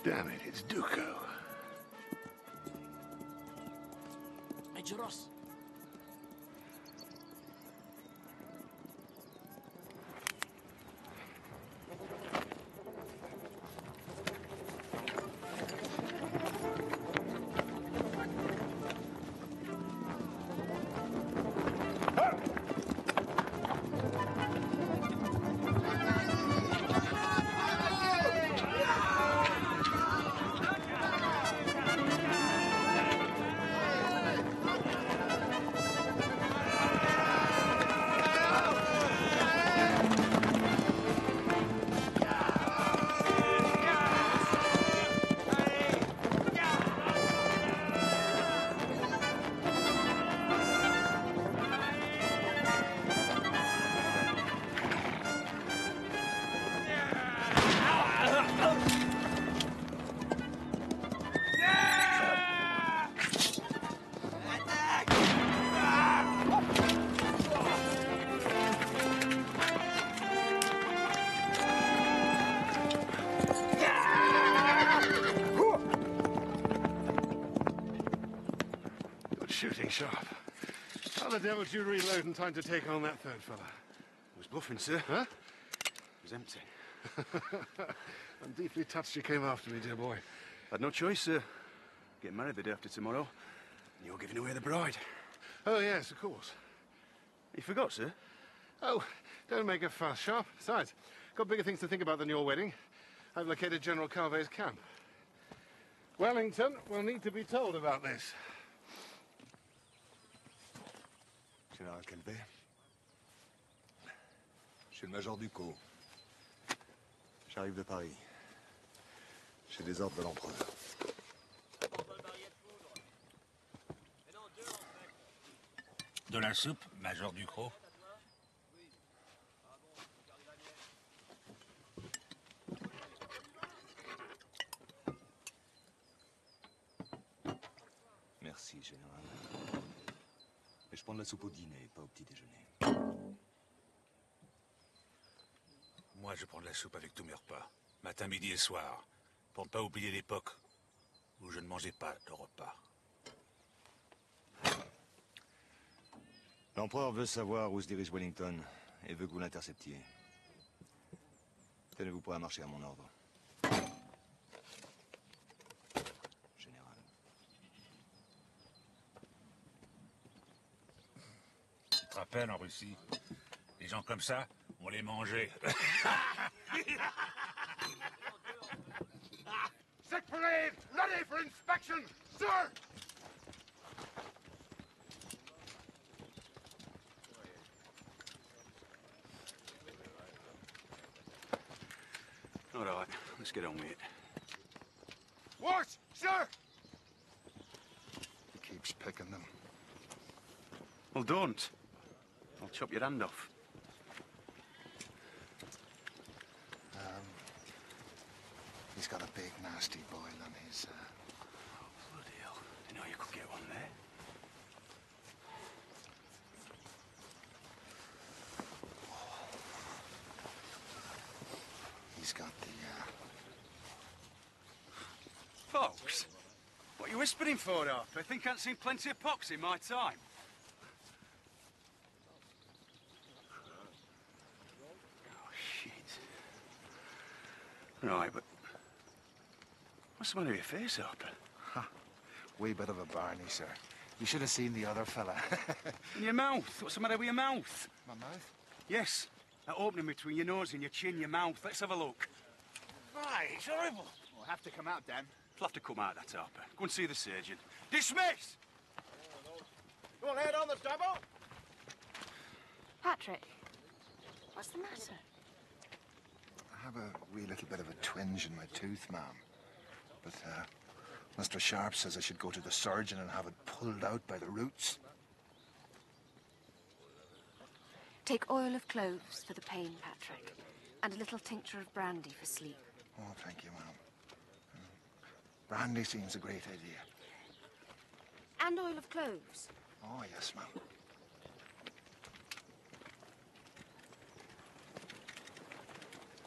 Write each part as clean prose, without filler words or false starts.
Damn it, it's Duco. Major Ross. Shooting sharp. How the devil did you reload in time to take on that third fella? I was bluffing, sir. Huh? It was empty. I'm deeply touched you came after me, dear boy. I had no choice, sir. Getting married the day after tomorrow. And you're giving away the bride. Oh, yes, of course. You forgot, sir? Oh, don't make a fuss, Sharp. Besides, got bigger things to think about than your wedding. I've located General Carve's camp. Wellington will need to be told about this. Général Calvet. Je suis le Major Ducos. J'arrive de Paris. J'ai des ordres de l'empereur. De la soupe, Major Ducros. Merci, Général. Mais je prends de la soupe au dîner, pas au petit déjeuner. Moi, je prends de la soupe avec tous mes repas. Matin, midi et soir. Pour ne pas oublier l'époque où je ne mangeais pas de repas. L'empereur veut savoir où se dirige Wellington et veut que vous l'interceptiez. Tenez-vous prêt à marcher à mon ordre. Général. Tu te rappelles, en Russie, les gens comme ça, on les mangeait. Sick parade, ready for inspection, sir! All right, let's get on with it. Watch, sir! He keeps picking them. Well, don't. I'll chop your hand off. He's got a big, nasty boil on his, Oh, bloody hell. Didn't know you could get one there. He's got the, Folks, what are you whispering for, up? I think I've seen plenty of pox in my time. Oh, shit. Right, but... What's the matter with your face, Harper? wee bit of a Barney, sir. You should have seen the other fella. In your mouth. What's the matter with your mouth? My mouth? Yes. That opening between your nose and your chin, your mouth. Let's have a look. Why, it's horrible. We'll have to come out, Dan. It'll have to come out, that, Harper. Go and see the surgeon. Dismiss! Go on, head on the double. Patrick, what's the matter? I have a wee little bit of a twinge in my tooth, ma'am. But, Mr. Sharp says I should go to the surgeon and have it pulled out by the roots. Take oil of cloves for the pain, Patrick, and a little tincture of brandy for sleep. Oh, thank you, ma'am. Brandy seems a great idea. And oil of cloves. Oh, yes, ma'am.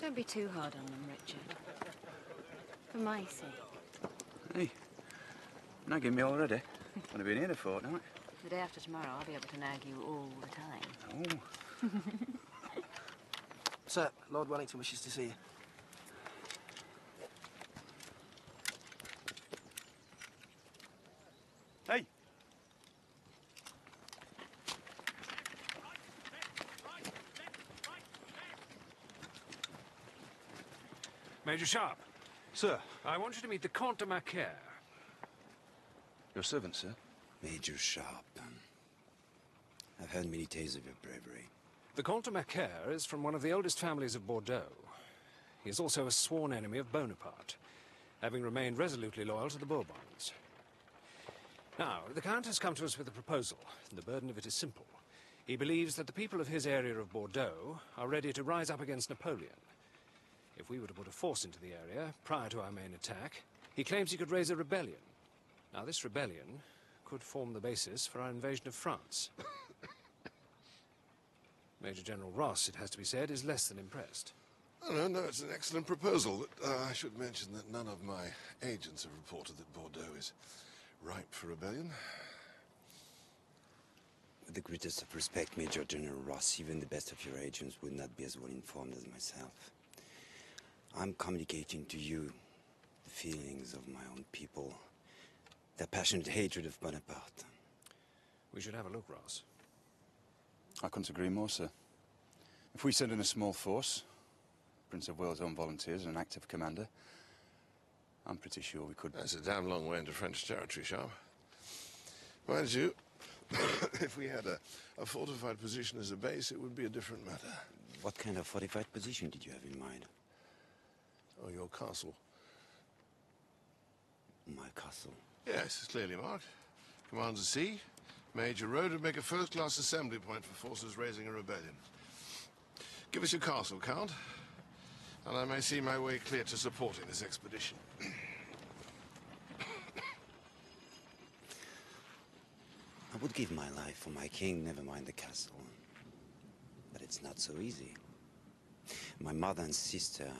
Don't be too hard on them, Richard. For my sake. Hey, nagging me already. I've been here a fortnight. The day after tomorrow, I'll be able to nag you all the time. Oh. Sir, Lord Wellington wishes to see you. Hey. Major Sharp, Sir. I want you to meet the Comte de Macaire. Your servant, sir. Major Sharp. I've heard many tales of your bravery. The Comte de Macaire is from one of the oldest families of Bordeaux. He is also a sworn enemy of Bonaparte, having remained resolutely loyal to the Bourbons. Now, the Count has come to us with a proposal, and the burden of it is simple. He believes that the people of his area of Bordeaux are ready to rise up against Napoleon. If we were to put a force into the area prior to our main attack, he claims he could raise a rebellion. Now, this rebellion could form the basis for our invasion of France. Major General Ross, it has to be said, is less than impressed. Oh, no, it's an excellent proposal. I should mention that none of my agents have reported that Bordeaux is ripe for rebellion. With the greatest of respect, Major General Ross, even the best of your agents would not be as well informed as myself. I'm communicating to you the feelings of my own people, their passionate hatred of Bonaparte. We should have a look, Ross. I couldn't agree more, sir. If we send in a small force, Prince of Wales' own volunteers and an active commander, I'm pretty sure we could... That's a damn long way into French territory, Sharp. Mind you, if we had a fortified position as a base, it would be a different matter. What kind of fortified position did you have in mind? Oh, your castle. My castle. Yes, it's clearly marked. Commands a sea. Major Road would make a first-class assembly point for forces raising a rebellion. Give us your castle, Count, and I may see my way clear to supporting this expedition. I would give my life for my king, never mind the castle. But it's not so easy. My mother and sister,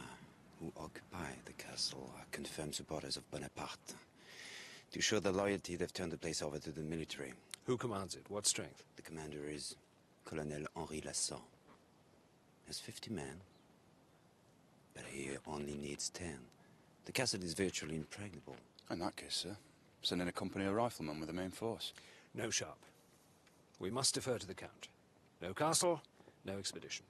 who occupy the castle, are confirmed supporters of Bonaparte. To show their loyalty, they've turned the place over to the military. Who commands it? What strength? The commander is Colonel Henri Lasson. Has 50 men, but he only needs 10. The castle is virtually impregnable. In that case, sir, send in a company of riflemen with the main force. No, Sharp. We must defer to the Count. No castle, no expedition.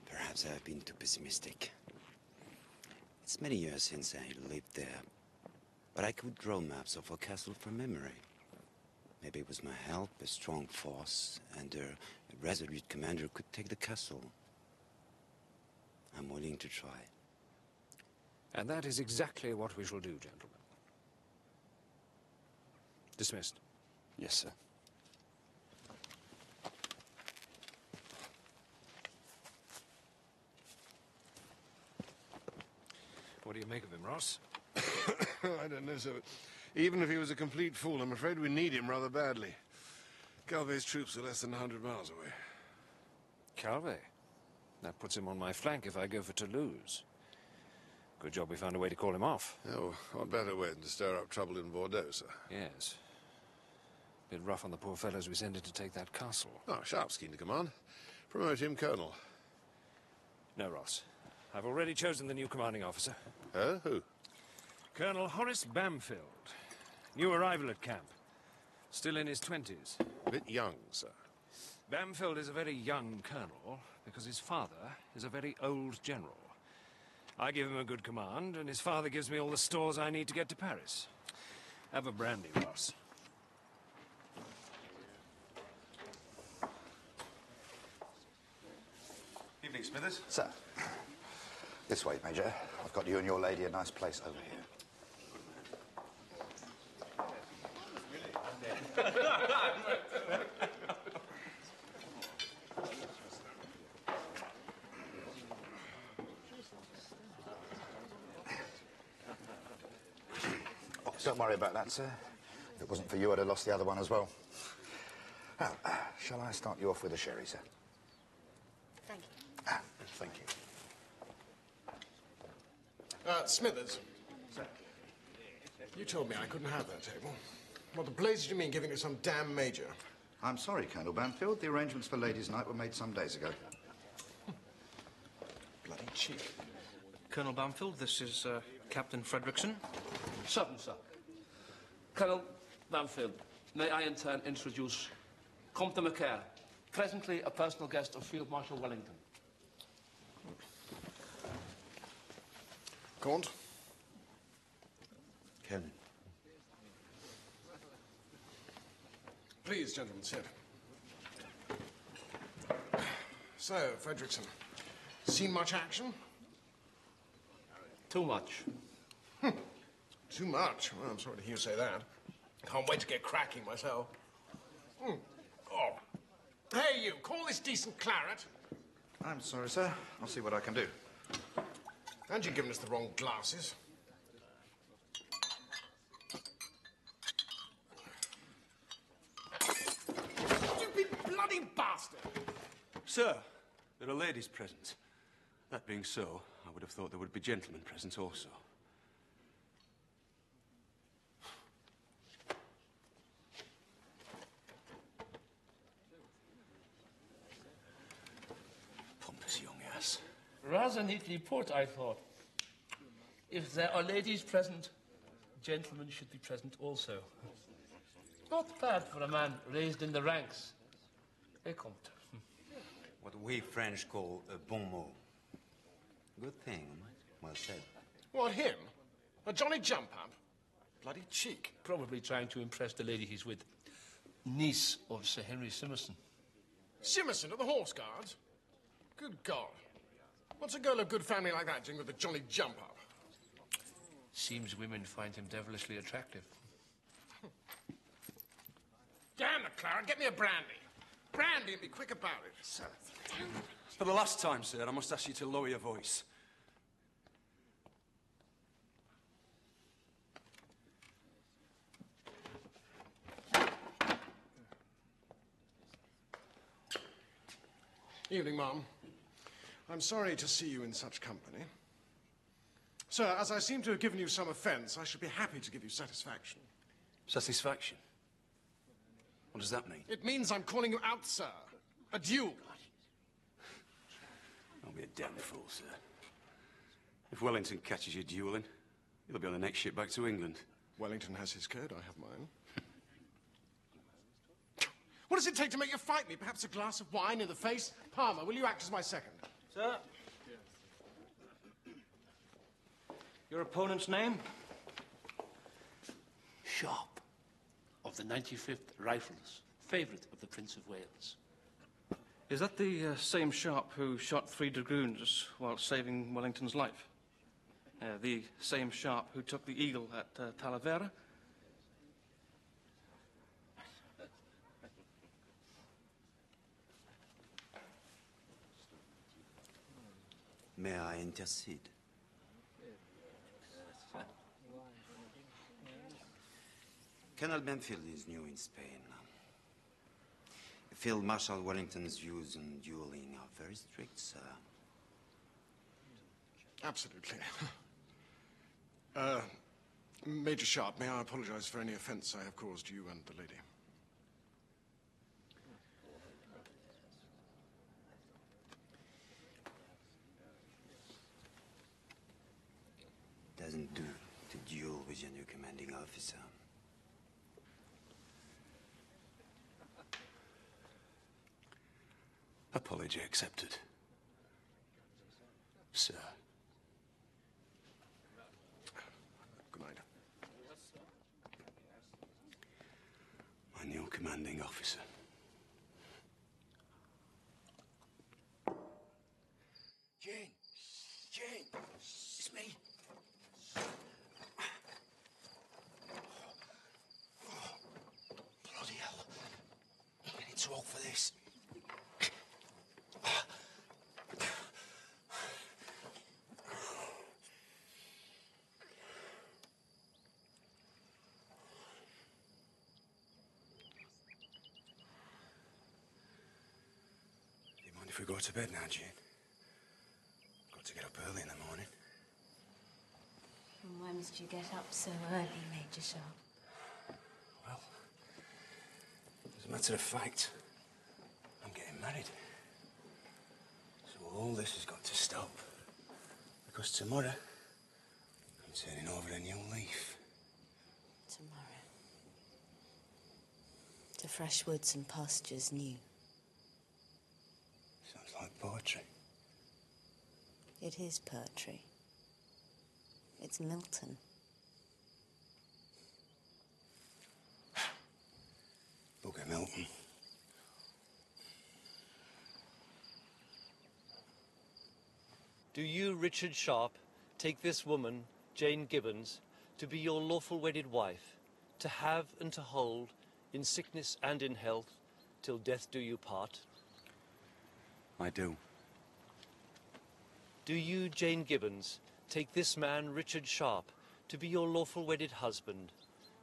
Perhaps I've been too pessimistic. It's many years since I lived there, but I could draw maps of our castle from memory. Maybe it was my help, a strong force, and a resolute commander could take the castle. I'm willing to try. And that is exactly what we shall do, gentlemen. Dismissed. Yes, sir. What do you make of him, Ross? I don't know, sir. Even if he was a complete fool, I'm afraid we need him rather badly. Calvé's troops are less than 100 miles away. Calvé? That puts him on my flank if I go for Toulouse. Good job we found a way to call him off. Oh, what better way than to stir up trouble in Bordeaux, sir? Yes. Bit rough on the poor fellows we sent in to take that castle. Oh, Sharp's keen to command. Promote him colonel. No, Ross. I've already chosen the new commanding officer. Who? Colonel Horace Bamfield. New arrival at camp. Still in his 20s. A bit young, sir. Bamfield is a very young colonel because his father is a very old general. I give him a good command, and his father gives me all the stores I need to get to Paris. Have a brandy, Ross. Evening, Smithers. Sir. This way, Major. I've got you and your lady a nice place over here. Oh, don't worry about that, sir. If it wasn't for you, I'd have lost the other one as well. Well, shall I start you off with a sherry, sir? Thank you. Thank you. Smithers. Sir. You told me I couldn't have that table. What the blazes do you mean giving it some damn major? I'm sorry, Colonel Banfield. The arrangements for ladies' night were made some days ago. Bloody cheek. Colonel Banfield, this is Captain Fredrickson. Certain, sir. Colonel Banfield, may I in turn introduce Comte de Macaire, presently a personal guest of Field Marshal Wellington. Comte? Colonel. Please, gentlemen, sit. So, Fredrickson, seen much action? Too much. Too much? Well, I'm sorry to hear you say that. Can't wait to get cracking myself. Oh. Hey, you, call this decent claret. I'm sorry, sir. I'll see what I can do. And you've given us the wrong glasses. Stupid bloody bastard! Sir, there are ladies present. That being so, I would have thought there would be gentlemen present also. Pompous young ass. Rather neatly put, I thought. If there are ladies present, gentlemen should be present also. Not bad for a man raised in the ranks. Eh, Comte? What we French call a bon mot. Good thing. Well said. What, him? A Johnny Jump-Up? Bloody cheek. Probably trying to impress the lady he's with. Niece of Sir Henry Simerson. Simerson of the Horse Guards? Good God. What's a girl of good family like that doing with a Johnny Jump-Up? Seems women find him devilishly attractive. Damn it, Clara, get me a brandy. Brandy and be quick about it. Sir. For the last time, sir, I must ask you to lower your voice. Evening, Ma'am. I'm sorry to see you in such company. Sir, as I seem to have given you some offence, I should be happy to give you satisfaction. Satisfaction? What does that mean? It means I'm calling you out, sir. A duel. Don't be a damn fool, sir. If Wellington catches you dueling, you'll be on the next ship back to England. Wellington has his code, I have mine. What does it take to make you fight me? Perhaps a glass of wine in the face? Palmer, will you act as my second? Sir? Your opponent's name? Sharp, of the 95th Rifles, favourite of the Prince of Wales. Is that the same Sharp who shot 3 dragoons while saving Wellington's life? The same Sharp who took the Eagle at Talavera? May I intercede? Colonel Banfield is new in Spain. Field Marshal Wellington's views on dueling are very strict, sir. Absolutely. Major Sharp, may I apologize for any offence I have caused you and the lady? Doesn't do to duel with your new commanding officer. Apology accepted. Sir. Good night. My new commanding officer. Jane! Jane! It's me! Bloody hell. I need to walk for this. Do you mind if we go to bed now, Jane? got to get up early in the morning. And why must you get up so early, Major Sharp? Well, as a matter of fact, I'm getting married. So all this has got to stop. Because tomorrow, I'm turning over a new leaf. Tomorrow. To fresh woods and pastures new. Sounds like poetry. It is poetry. It's Milton. Bugger Milton. Do you, Richard Sharp, take this woman, Jane Gibbons, to be your lawful wedded wife, to have and to hold, in sickness and in health, till death do you part? I do. Do you, Jane Gibbons, take this man, Richard Sharp, to be your lawful wedded husband,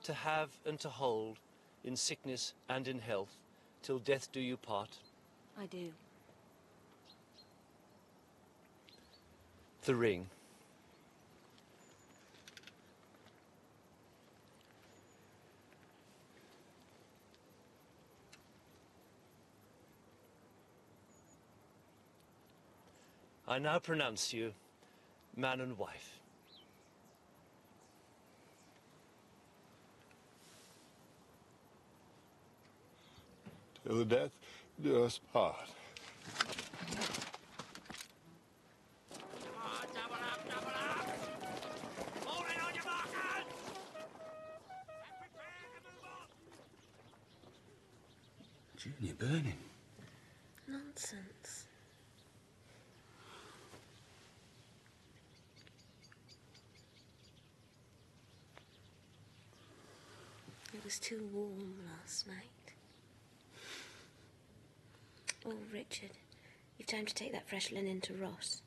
to have and to hold, in sickness and in health, till death do you part? I do. The ring. I now pronounce you man and wife. Till death do us part. Junior burning. Nonsense. It was too warm last night. Oh, Richard, you've time to take that fresh linen to Ross.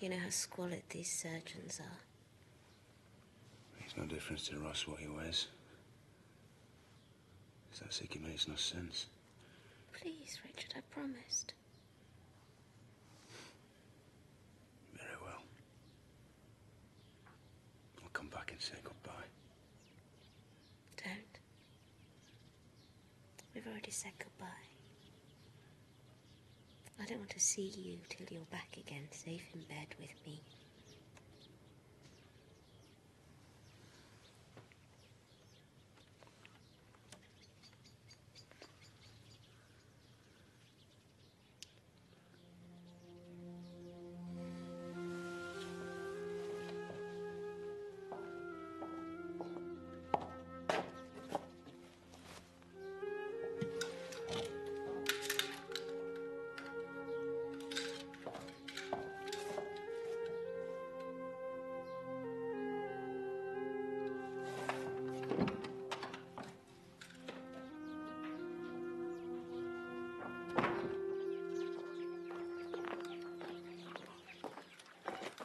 You know how squalid these surgeons are. Makes no difference to Ross what he wears. It's that sick he makes no sense. Please, Richard, I promised. Very well. I'll come back and say goodbye. Don't. We've already said goodbye. I don't want to see you till you're back again, safe in bed with me.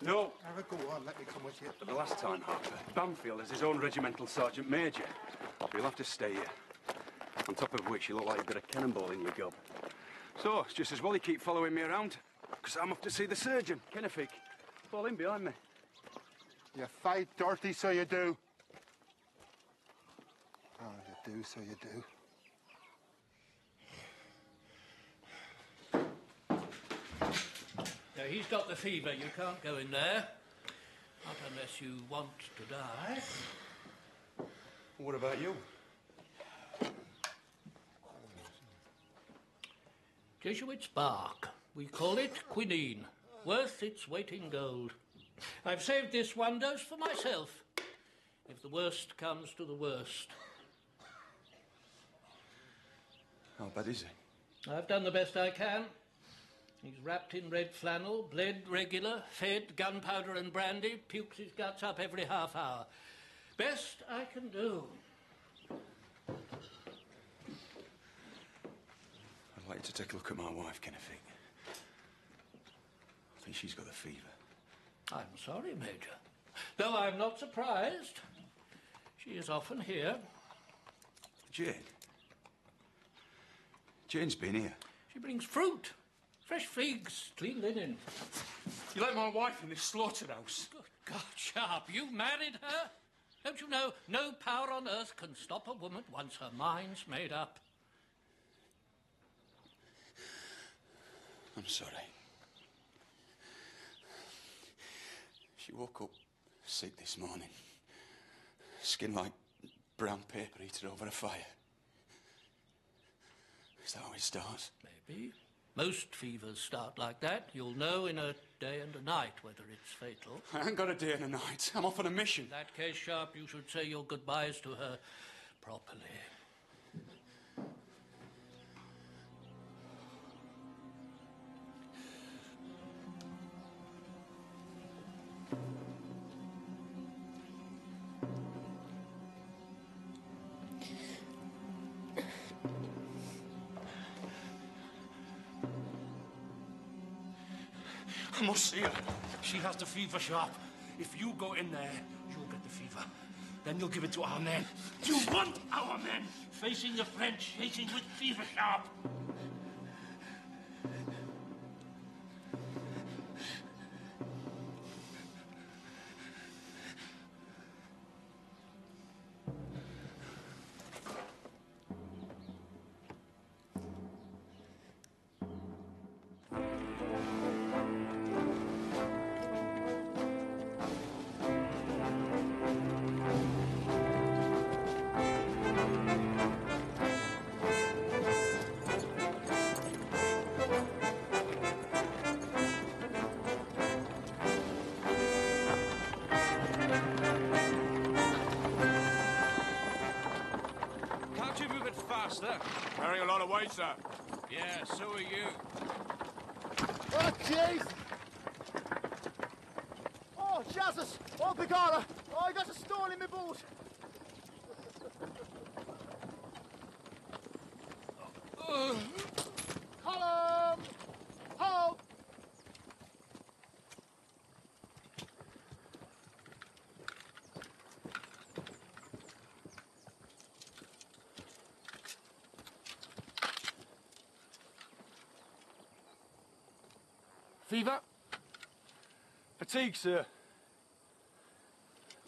No. Go on, let me come with you. For the last time, Harper, Bamfield is his own regimental sergeant major. So you'll have to stay here. On top of which, you look like you've got a cannonball in your gob. So, it's just as well you keep following me around. Because I'm off to see the surgeon, Kennefic. Fall in behind me. You fight dirty, so you do. Oh, you do, so you do. Now, he's got the fever. You can't go in there. Not unless you want to die. What about you? Jesuit's bark. We call it quinine. Worth its weight in gold. I've saved this one dose for myself. If the worst comes to the worst. How bad is it? I've done the best I can. He's wrapped in red flannel, bled regular, fed gunpowder and brandy, pukes his guts up every half hour. Best I can do. I'd like you to take a look at my wife, Kennefic. I think she's got the fever. I'm sorry, Major. Though I'm not surprised. She is often here. Jane? Jane's been here. She brings fruit, fresh figs, clean linen. You let my wife in this slaughterhouse. Good God, Sharp, you married her? Don't you know no power on earth can stop a woman once her mind's made up? I'm sorry. She woke up sick this morning. Skin like brown paper heated over a fire. Is that how it starts? Maybe. Most fevers start like that. You'll know in a day and a night whether it's fatal. I ain't got a day and a night. I'm off on a mission. In that case, Sharp, you should say your goodbyes to her properly. I must see her. She has the fever, Sharp. If you go in there, you'll get the fever. Then you'll give it to our men. You want our men facing the French, facing with fever, Sharp. Can't you move it faster? Carrying a lot of weight, sir. Yeah, so are you. Oh, jeez! Oh, Jesus! Oh, Begorra! Oh, I got a stone in my boot! Column! Halt! Fever? Fatigue, sir.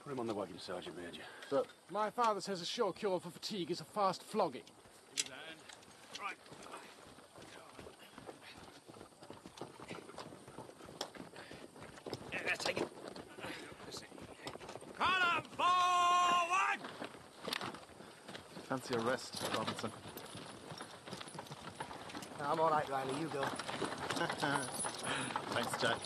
Put him on the wagon, Sergeant Major. Sir. My father says a sure cure for fatigue is a fast flogging. Right. Yeah, take it. Column forward! Fancy a rest, Robinson. I'm all right, Riley. You go. Thanks, Jack.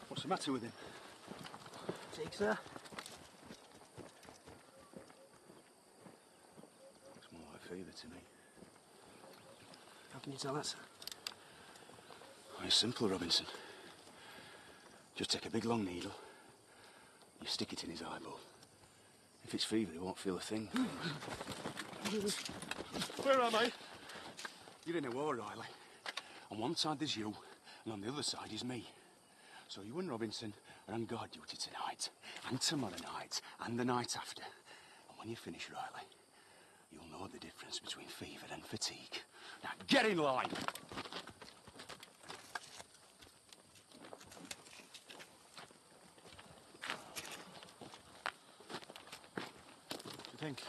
What's the matter with him? Take, sir. Looks more like fever to me. How can you tell that, sir? Oh, it's simple, Robinson. Just take a big long needle. You stick it in his eyeball. If it's fever, he won't feel a thing. Where am I? You're in a war, Riley. On one side there's you, and on the other side is me. So you and Robinson are on guard duty tonight, and tomorrow night, and the night after. And when you finish, Riley, you'll know the difference between fever and fatigue. Now, get in line! Do you think?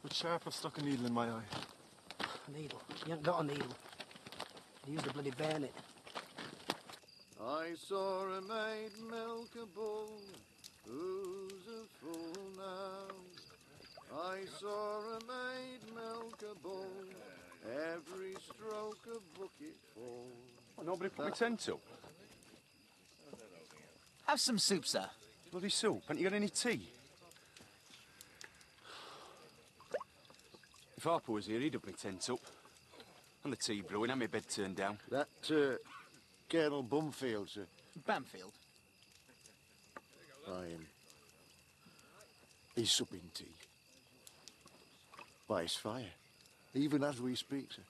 Would Sharp have stuck a needle in my eye? A needle? You haven't got a needle. You used a bloody bayonet. I saw a maid milk a bull, who's a fool now. I saw a maid milk a bull, every stroke a bucket full. Well, nobody put my tent up. Have some soup, sir. Bloody soup. Haven't you got any tea? If Harper was here, he'd have my tent up. And the tea brewing and my bed turned down. That, Colonel Bumfield, sir. Bamfield. He's supping tea. By his fire. Even as we speak, sir.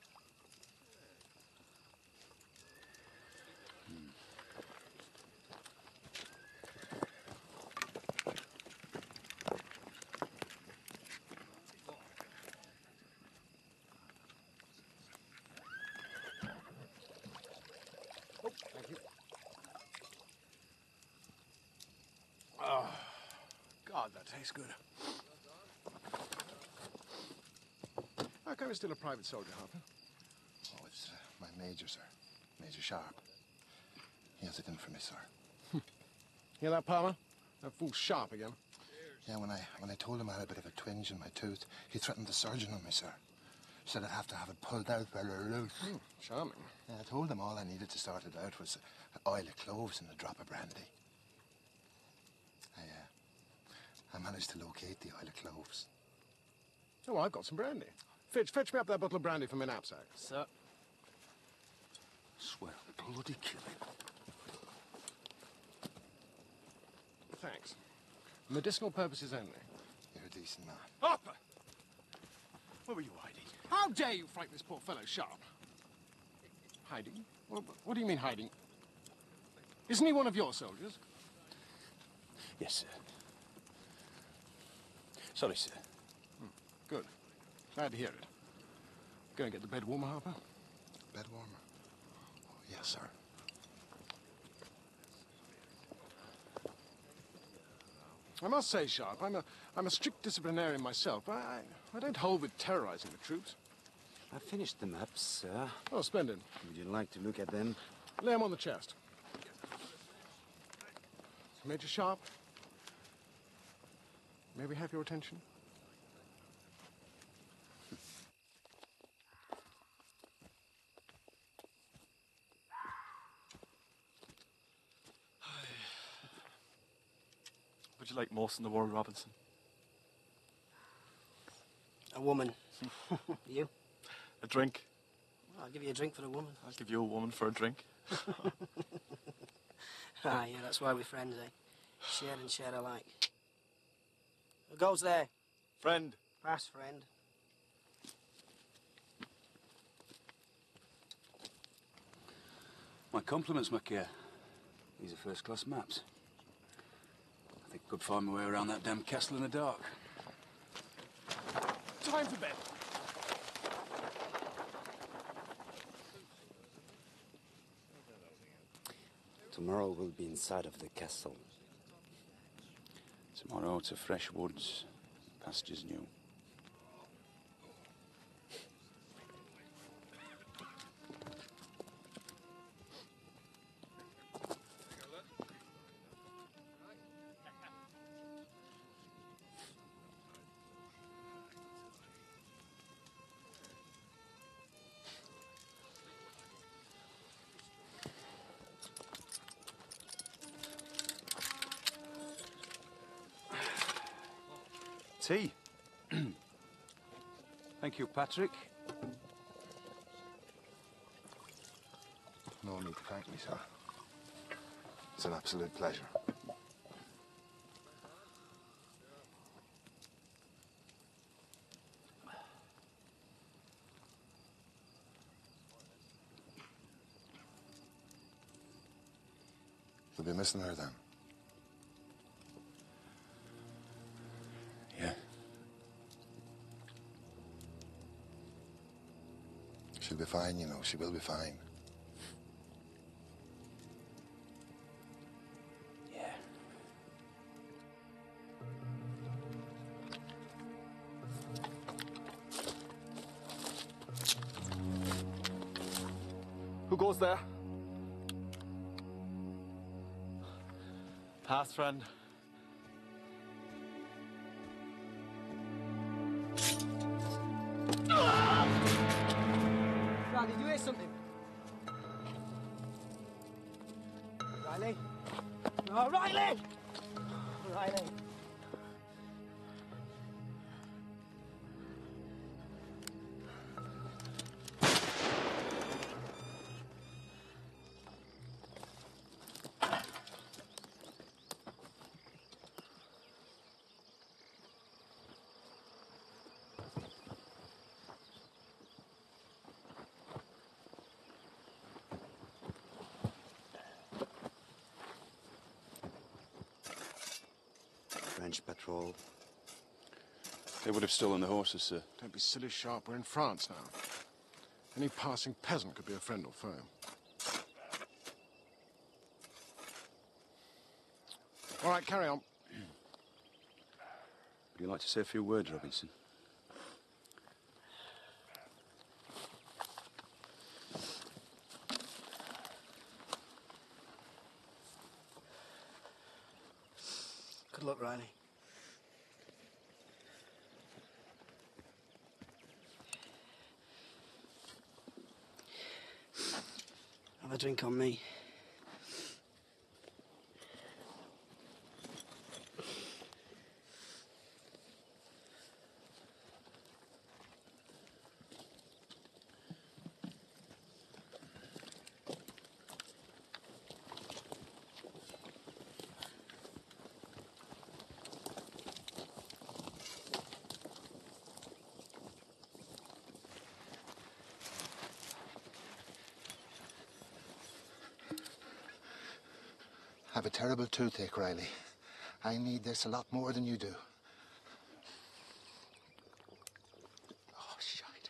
tastes good. How come you're still a private soldier, Harper? Oh, it's my major, sir. Major Sharp. He has it in for me, sir. Hear that, Palmer? That fool Sharp again. Yeah, when I told him I had a bit of a twinge in my tooth, he threatened the surgeon on me, sir. Said I'd have to have it pulled out very loose. Charming. Yeah, I told him all I needed to sort it out was oil of cloves and a drop of brandy. I managed to locate the oil of cloves. Oh, I've got some brandy. Fetch me up that bottle of brandy from my knapsack. Sir. Swear I'll bloody kill him. Thanks. Medicinal purposes only. You're a decent man. Harper! Where were you hiding? How dare you frighten this poor fellow Sharp? Hiding? What do you mean hiding? Isn't he one of your soldiers? Yes, sir. Sorry, sir. Good. Glad to hear it. Go and get the bed warmer, Harper. Bed warmer? Oh, yes, sir. I must say, Sharp, I'm a strict disciplinarian myself. I don't hold with terrorizing the troops. I finished the maps, sir. Oh, splendid. Would you like to look at them? Lay them on the chest. Major Sharp, may we have your attention? Would you like most in the world, Robinson? A woman. You? A drink? I'll give you a drink for a woman. I'll give you a woman for a drink. Ah, yeah, that's why we're friends, eh? Share and share alike. Who goes there? Friend. Pass, friend. My compliments, Macaire. These are first-class maps. I think I could find my way around that damn castle in the dark. Time for bed. Tomorrow we'll be inside of the castle. Tomorrow to fresh woods, pastures new. Tea. Thank you, Patrick. No need to thank me, sir. It's an absolute pleasure. You'll be missing her then. Yeah. She'll be fine, you know. She will be fine. Yeah. Who goes there? Pass, friend. Fran, did you hear something? Riley? Oh, Riley! Riley. French patrol. They would have stolen the horses, sir. Don't be silly, Sharp. We're in France now. Any passing peasant could be a friend or foe. All right, carry on. Would you like to say a few words, Robinson? Good luck, Riley. Have a drink on me. I have a terrible toothache, Riley. I need this a lot more than you do. Oh, shite.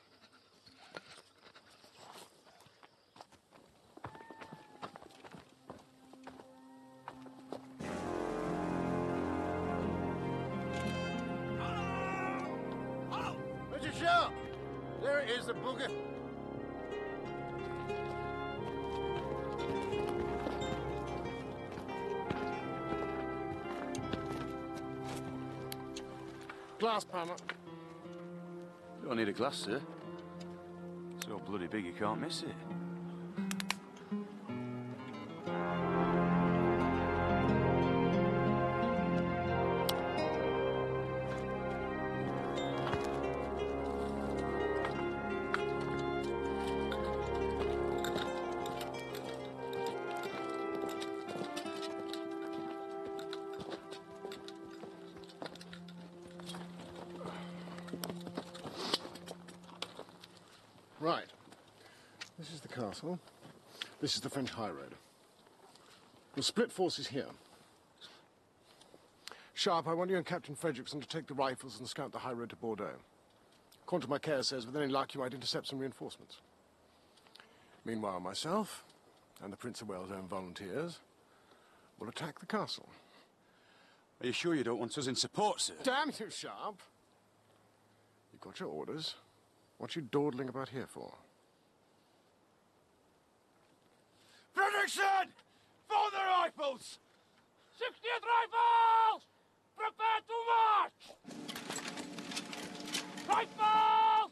Mr. Sharp! There is the booger. Glass, Palmer. You don't need a glass, sir. So bloody big you can't miss it. Right. This is the castle. This is the French high road. We'll split forces here. Sharp, I want you and Captain Fredrickson to take the rifles and scout the high road to Bordeaux. Quantum Macaire says with any luck you might intercept some reinforcements. Meanwhile, myself and the Prince of Wales' own volunteers will attack the castle. Are you sure you don't want us in support, sir? Damn you, Sharp! You've got your orders. What you dawdling about here for? Fredrickson! For the rifles! 60th Rifles! Prepare to march! Rifles!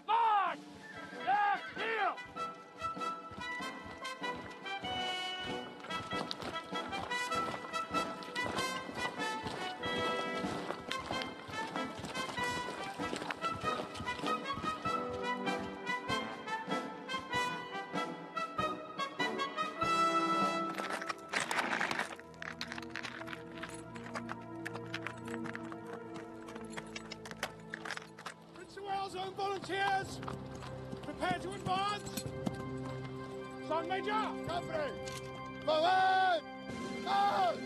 March! Left, heel! Zone volunteers, prepare to advance. Sergeant Major, company, forward! Out!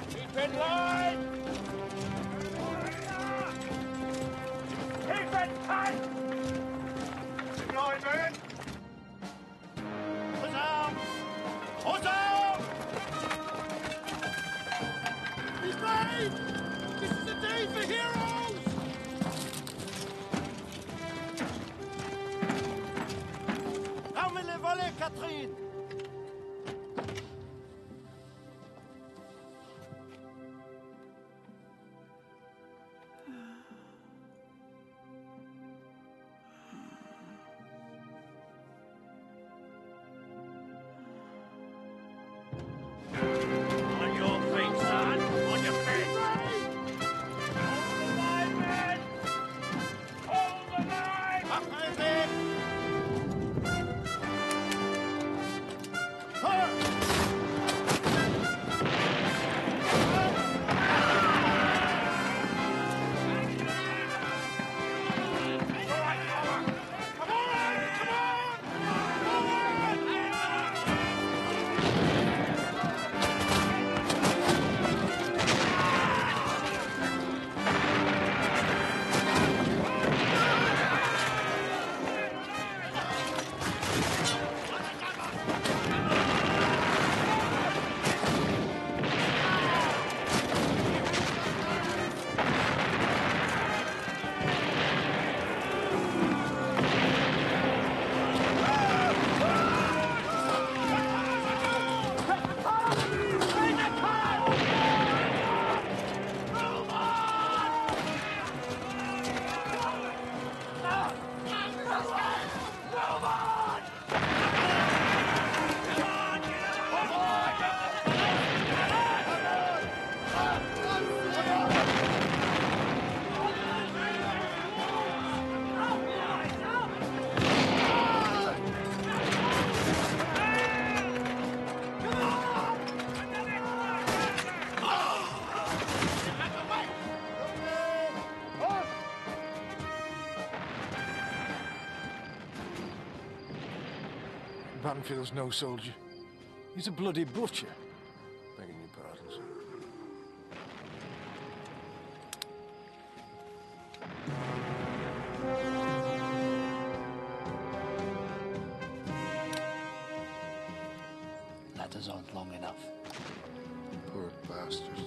Keep in line! Keep it tight! In line, men! He's brave! This is a day for heroes! Armez les volets, Catherine! Banfield's no soldier. He's a bloody butcher. Begging your pardon, sir. Ladders aren't long enough. Poor bastards.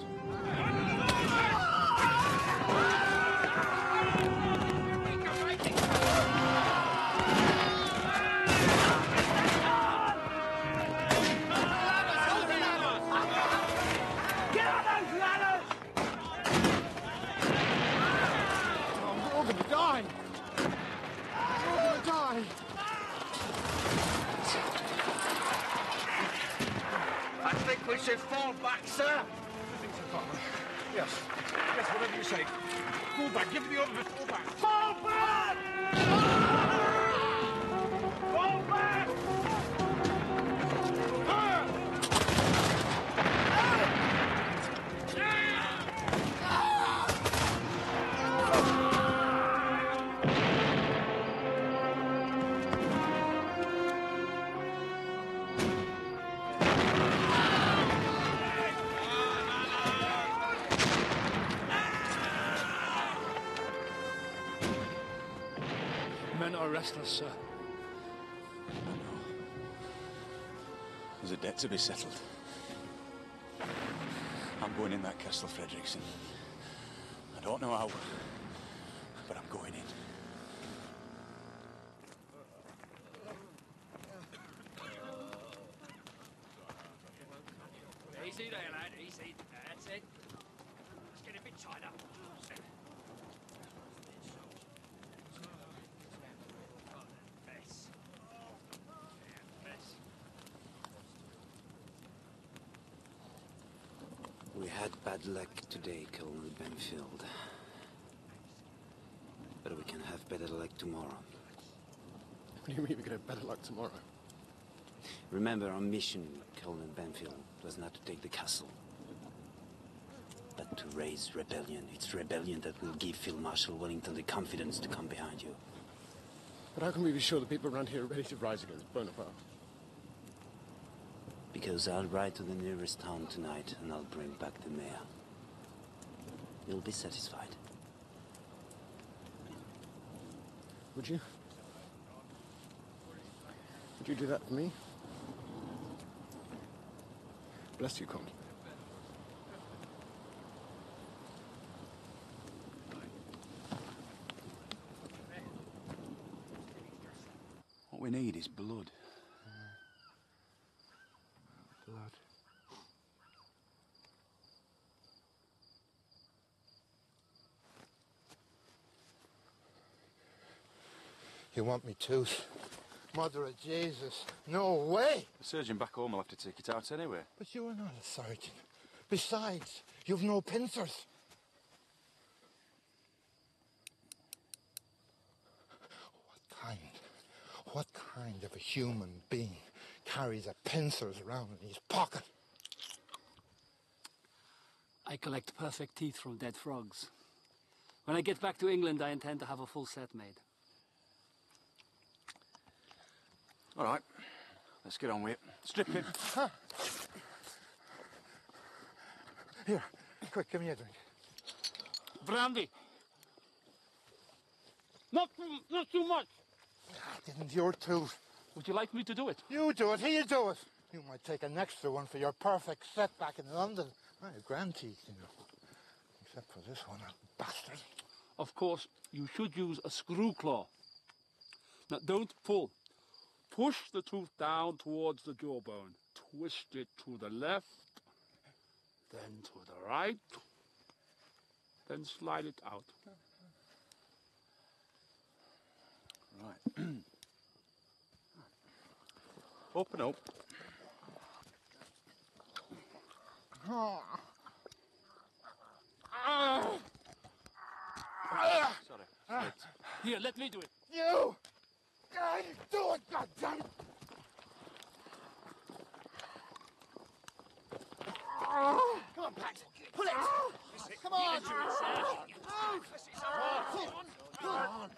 I think we should fall back, sir. Yes. Yes, whatever you say. Fall back. Give me the order to fall back. Fall back! Fall back! Men are restless, sir. There's a debt to be settled. I'm going in that castle, Fredrickson. I don't know how, but I'm going in. Easy there, lad. Easy. That's it. Let's get a bit tied up. We had bad luck today, Colonel Benfield. But we can have better luck tomorrow. What do you mean we can have better luck tomorrow? Remember, our mission, Colonel Benfield, was not to take the castle, but to raise rebellion. It's rebellion that will give Field Marshal Wellington the confidence to come behind you. But how can we be sure the people around here are ready to rise against Bonaparte? Because I'll ride to the nearest town tonight and I'll bring back the mayor. You'll be satisfied. Would you? Would you do that for me? Bless you, Comte. What we need is blood. Blood. You want me tooth? Mother of Jesus, no way! The surgeon back home will have to take it out anyway. But you're not a surgeon. Besides, you've no pincers. What kind of a human being carries a pincers around in his pocket? I collect perfect teeth from dead frogs. When I get back to England, I intend to have a full set made. All right, let's get on with it. Strip him. Here, quick, give me a drink. Brandy. Not too much. That isn't your tooth. Would you like me to do it? You do it, he'll do it. You might take an extra one for your perfect set back in London. I have grand teeth, you know. Except for this one, that bastard. Of course, you should use a screw claw. Now, don't pull. Push the tooth down towards the jawbone. Twist it to the left, then to the right, then slide it out. Right. Open up. Sorry. Here, let me do it. You! God, do it, goddammit! Come on, Pax. Pull it! Come on! Come on!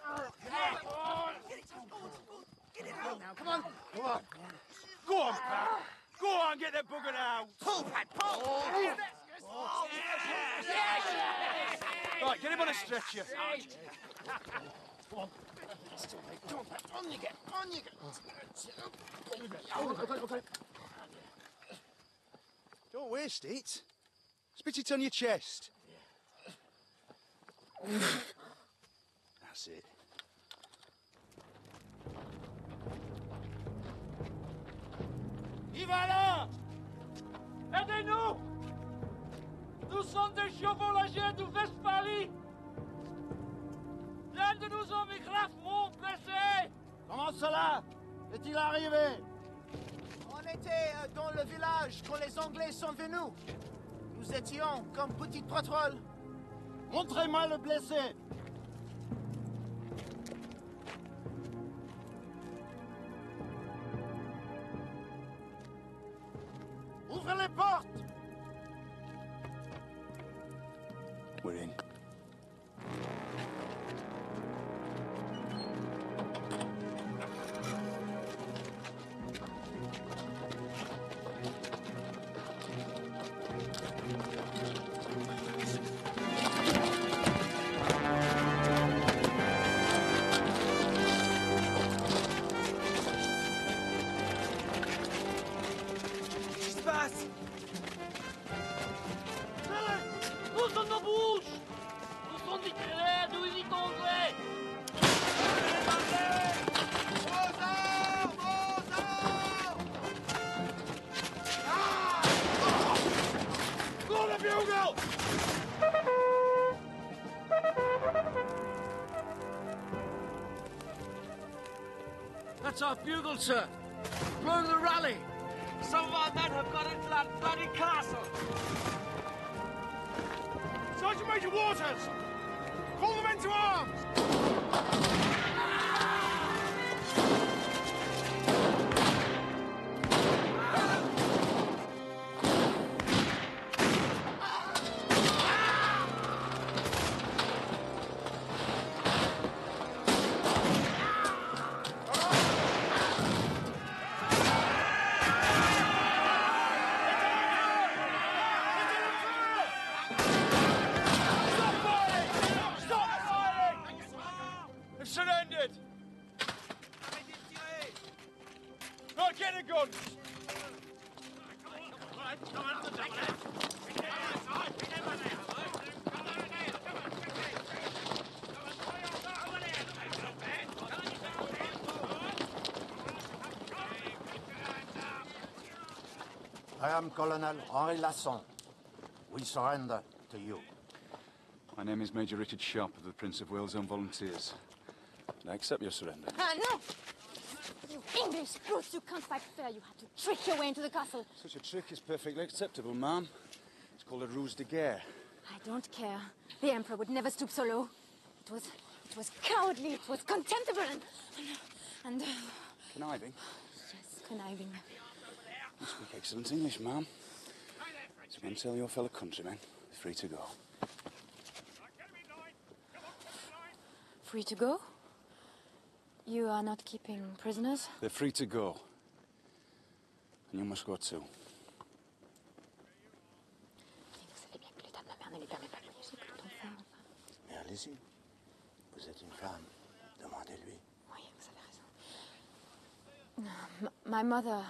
Get it out now. Come on! Come on! on, Pat. Go on, get that bugger out. Pull, Pat, pull. Right, get him on a stretcher. Come on. Come on, Pat. On you get. On you get. Okay. Don't waste it. Spit it on your chest. That's it. Qui va là? Aidez-nous! Nous sommes des chevaux-légers de Westphalie. L'un de nos hommes est gravement blessé. Comment cela? Est-il arrivé? On était dans le village quand les Anglais sont venus. Nous étions comme petite patrouille. Montrez-moi le blessé. Ouvrez les portes. We're in. That's our bugle, sir. Blow the rally. Some of our men have got into that bloody castle. Sergeant Major Waters! Call the men to arms! Surrendered! Right, get a gun! I am Colonel Henri Lasson. We surrender to you. My name is Major Richard Sharp of the Prince of Wales Own Volunteers. I accept your surrender. Ah, no! You English brutes, you can't fight fair. You have to trick your way into the castle. Such a trick is perfectly acceptable, ma'am. It's called a ruse de guerre. I don't care. The Emperor would never stoop so low. It was cowardly, it was contemptible, and Conniving? yes, conniving. You speak excellent English, ma'am. So you can tell your fellow countrymen they're free to go. Free to go? You are not keeping prisoners? They're free to go. And you must go too. Mais allez-y. Vous êtes une femme. Demandez-lui. Oui, vous avez raison. My mother,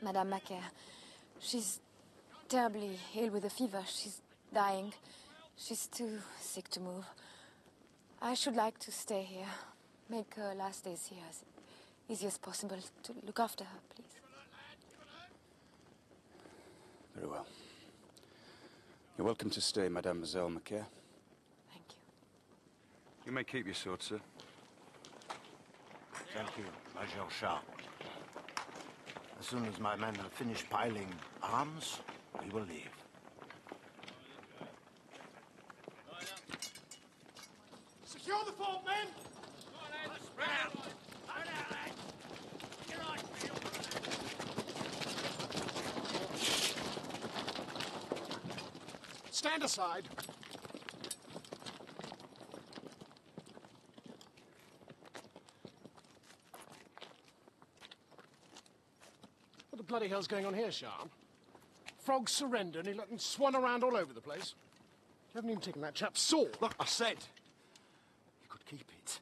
Madame Macaire, she's terribly ill with a fever. She's dying. She's too sick to move. I should like to stay here. Make her last days here as easy as possible. To look after her, please. Very well. You're welcome to stay, Mademoiselle Macaire. Thank you. You may keep your sword, sir. Thank you, Major Sharp. As soon as my men have finished piling arms, we will leave. Secure the fort, men! Stand aside. bloody hell's going on here, Sharp? Frogs surrender and he let them swan around all over the place. You haven't even taken that chap's sword. Look, I said you could keep it.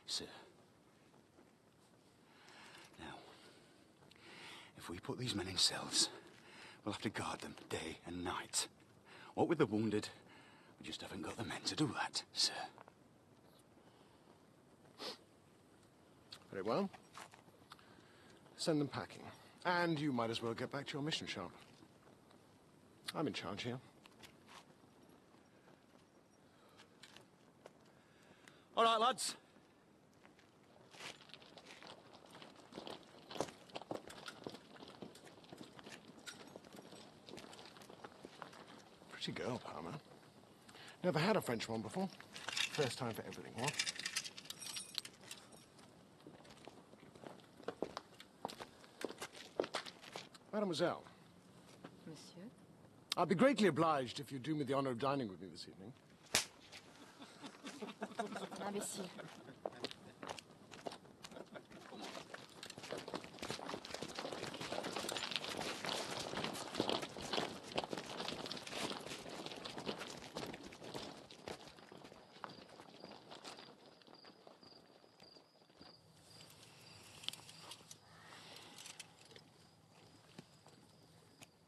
Sir. Now, if we put these men in cells, we'll have to guard them day and night. What with the wounded, we just haven't got the men to do that, sir. Very well. Send them packing. And you might as well get back to your mission, Sharp. I'm in charge here. All right, lads. Pretty girl, Palmer. Never had a French one before. First time for everything, what? Mademoiselle. Monsieur? I'd be greatly obliged if you'd do me the honor of dining with me this evening. Imbécile.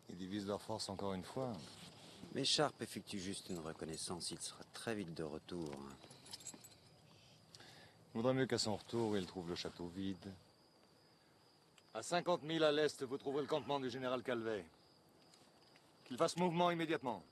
Ils divisent leur force encore une fois. Mais Sharp effectue juste une reconnaissance, il sera très vite de retour. Il vaudrait mieux qu'à son retour, il trouve le château vide. À 50 000 à l'est, vous trouverez le campement du général Calvet. Qu'il fasse mouvement immédiatement.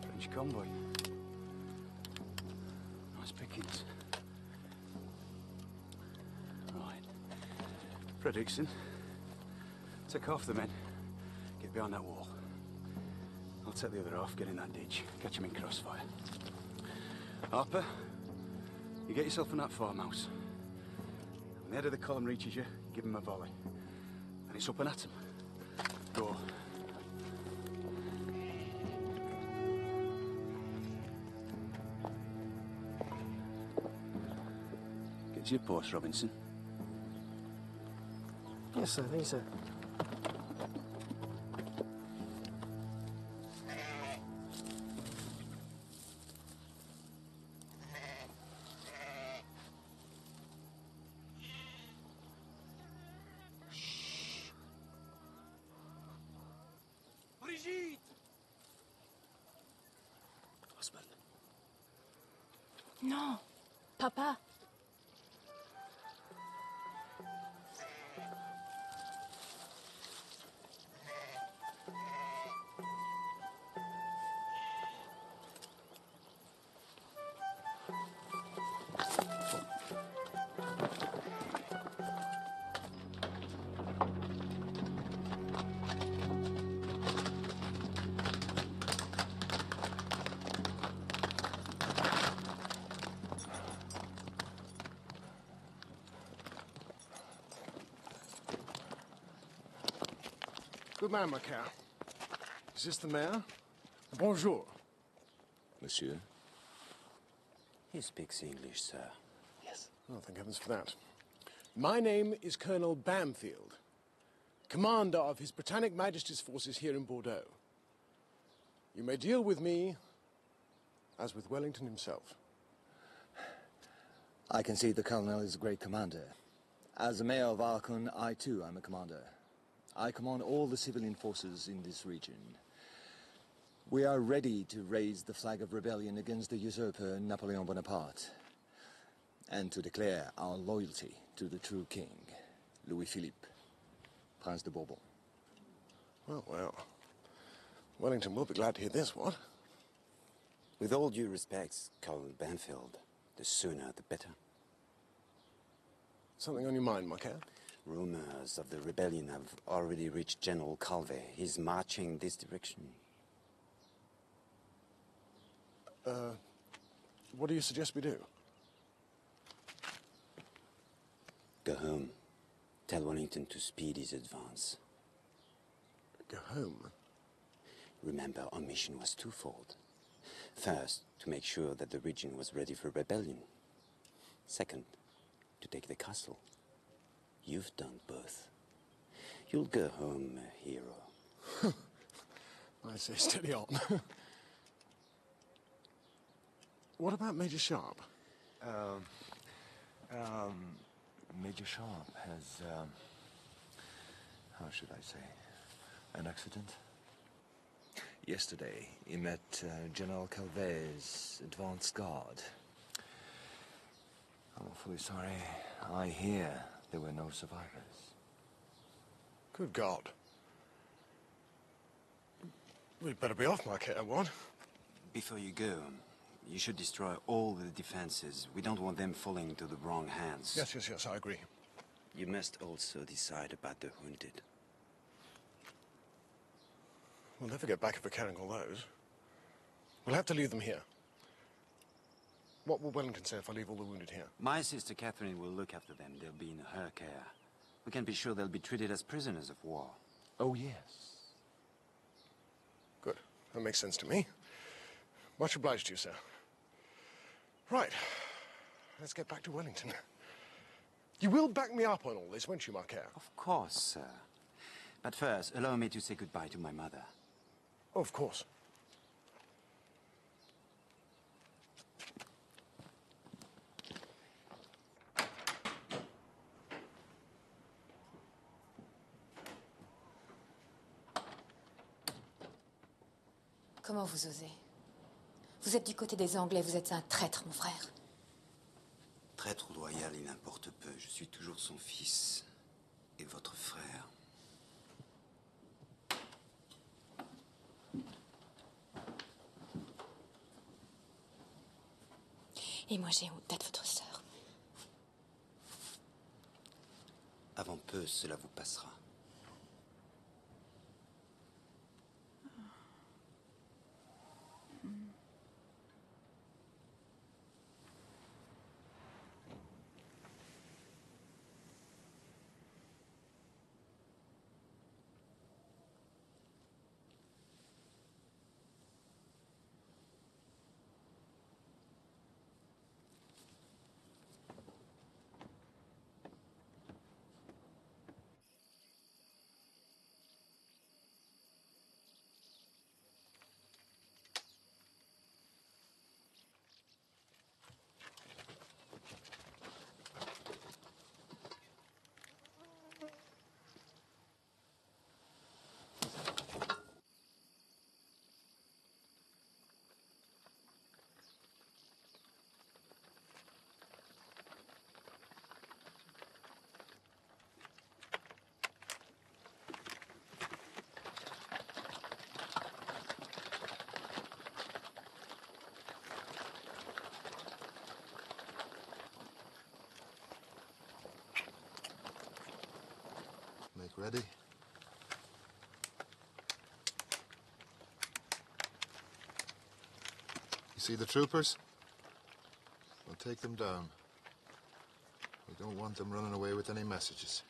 French convoy. Nice pickings. Right. Fredrickson, take half the men. Get behind that wall. I'll take the other half, get in that ditch. Catch them in crossfire. Harper, you get yourself in that farmhouse. When the head of the column reaches you, give him a volley. And it's up and at him. Go. Get to your post, Robinson. Yes, sir. Thank you, sir. Brigitte! Husband. Non, Papa. Good man, Macaire. Is this the mayor? Bonjour. Monsieur? He speaks English, sir. Yes. Oh, thank heavens for that. My name is Colonel Bamfield, commander of His Britannic Majesty's forces here in Bordeaux. You may deal with me as with Wellington himself. I can see the colonel is a great commander. As the mayor of Aachen, I too am a commander. I command all the civilian forces in this region. We are ready to raise the flag of rebellion against the usurper Napoleon Bonaparte, and to declare our loyalty to the true king, Louis-Philippe, Prince de Bourbon. Well, well. Wellington will be glad to hear this, what? With all due respects, Colonel Bamfield, the sooner the better. Something on your mind, Macaire? Rumors of the rebellion have already reached General Calvé. He's marching this direction. What do you suggest we do? Go home. Tell Wellington to speed his advance. Go home? Remember, our mission was twofold. First, to make sure that the region was ready for rebellion. Second, to take the castle. You've done both. You'll go home a hero. I say steady on. What about Major Sharp? Major Sharp has, how should I say, an accident? Yesterday, he met General Calvé's advance guard. I'm awfully sorry. I hear there were no survivors. Good God. We'd better be off, Marquette, what? Before you go, you should destroy all the defenses. We don't want them falling into the wrong hands. Yes, I agree. You must also decide about the wounded. We'll never get back if we're carrying all those. We'll have to leave them here. What will Wellington say if I leave all the wounded here? My sister Catherine will look after them. They'll be in her care. We can be sure they'll be treated as prisoners of war. Oh, yes. Good. That makes sense to me. Much obliged to you, sir. Right. Let's get back to Wellington. You will back me up on all this, won't you, Marquette? Of course, sir. But first, allow me to say goodbye to my mother. Oh, of course. Comment vous osez? Vous êtes du côté des Anglais, vous êtes un traître, mon frère. Traître ou loyal, il importe peu. Je suis toujours son fils et votre frère. Et moi, j'ai honte d'être votre sœur. Avant peu, cela vous passera. Make ready. You see the troopers? We'll take them down. We don't want them running away with any messages.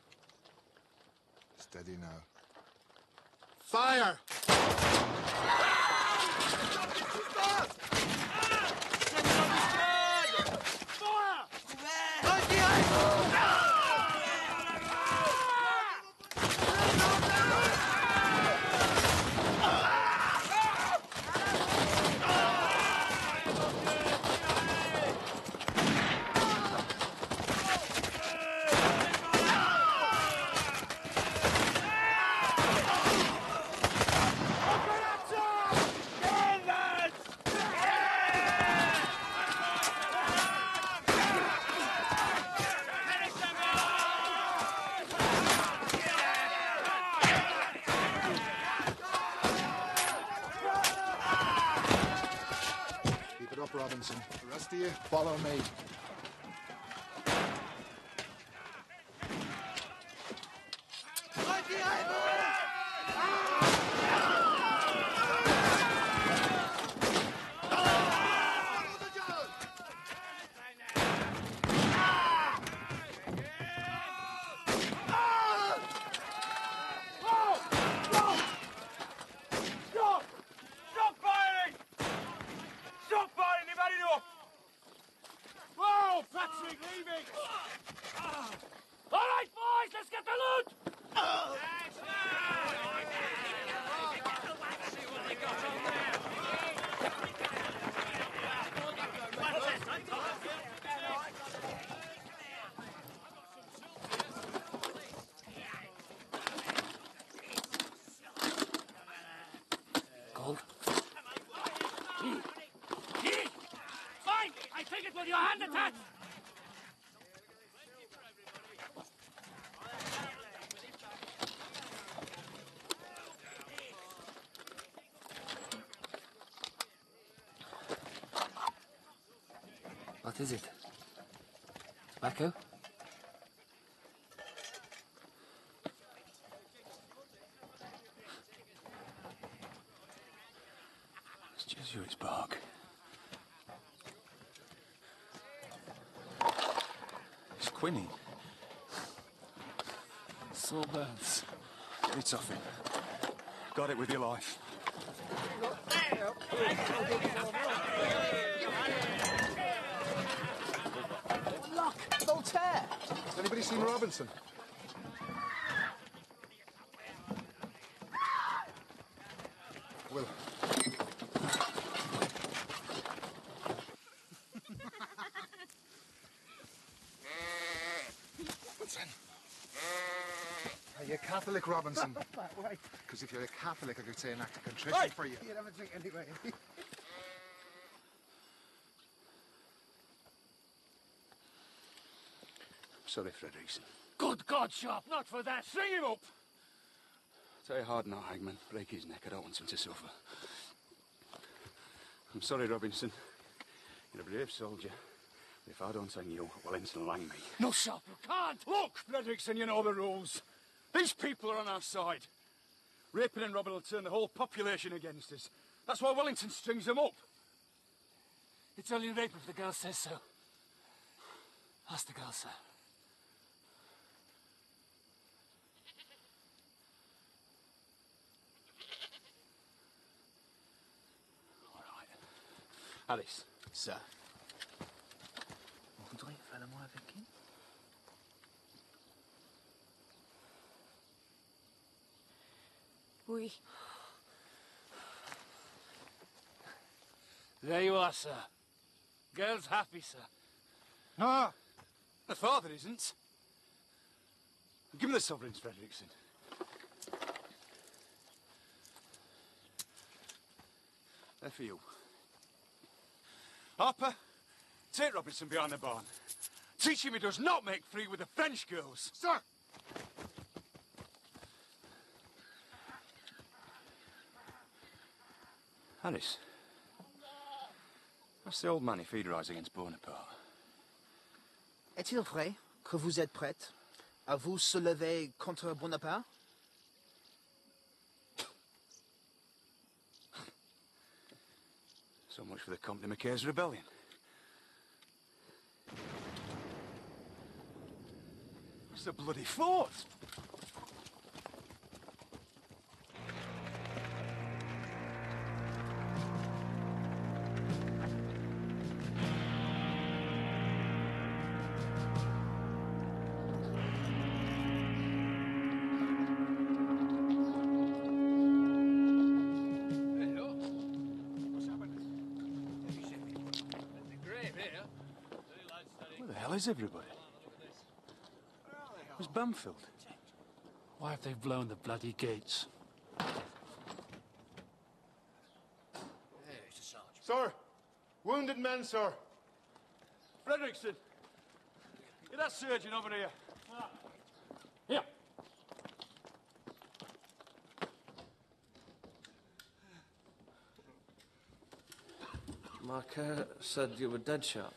Steady now. Fire! Robinson. The rest of you, follow me. called. Fine! I take it with your hand attached! What is it? Tobacco? It's Jesuit's bark. It's quinine. Sawbones. It's off him. Got it with your life. Look, Voltaire! Has anybody seen Robinson? Will. Robinson. Are you Catholic, Robinson? Because if you're a Catholic, I could say an act of contrition for you. You never drink anyway. Sorry, Frederickson. Good God, Sharp, not for that. String him up! Try hard now, Hagman. Break his neck. I don't want him to suffer. I'm sorry, Robinson. You're a brave soldier. But if I don't hang you, Wellington will hang me. No, Sharp, you can't! Look, Frederickson, you know the rules. These people are on our side. Raping and robbing will turn the whole population against us. That's why Wellington strings them up. It's only rape if the girl says so. Ask the girl, sir. Alice. Sir. Vous voudriez faire l'amour avec qui? Oui. There you are, sir. Girl's happy, sir. No, the father isn't. Give me the sovereigns, Frederickson. They're for you. Harper, take Robinson behind the barn. Teach him he does not make free with the French girls. Sir! Alice, that's the old man if he'd rise against Bonaparte. Est-il vrai que vous êtes prête à vous soulever contre Bonaparte? So much for the Comte de Mackay's rebellion. It's a bloody fort! Where the hell is everybody? Where's Bamfield? Why have they blown the bloody gates? Sir! Wounded men, sir! Frederickson! Get that surgeon over here. Here. Marquet said you were dead, Sharp.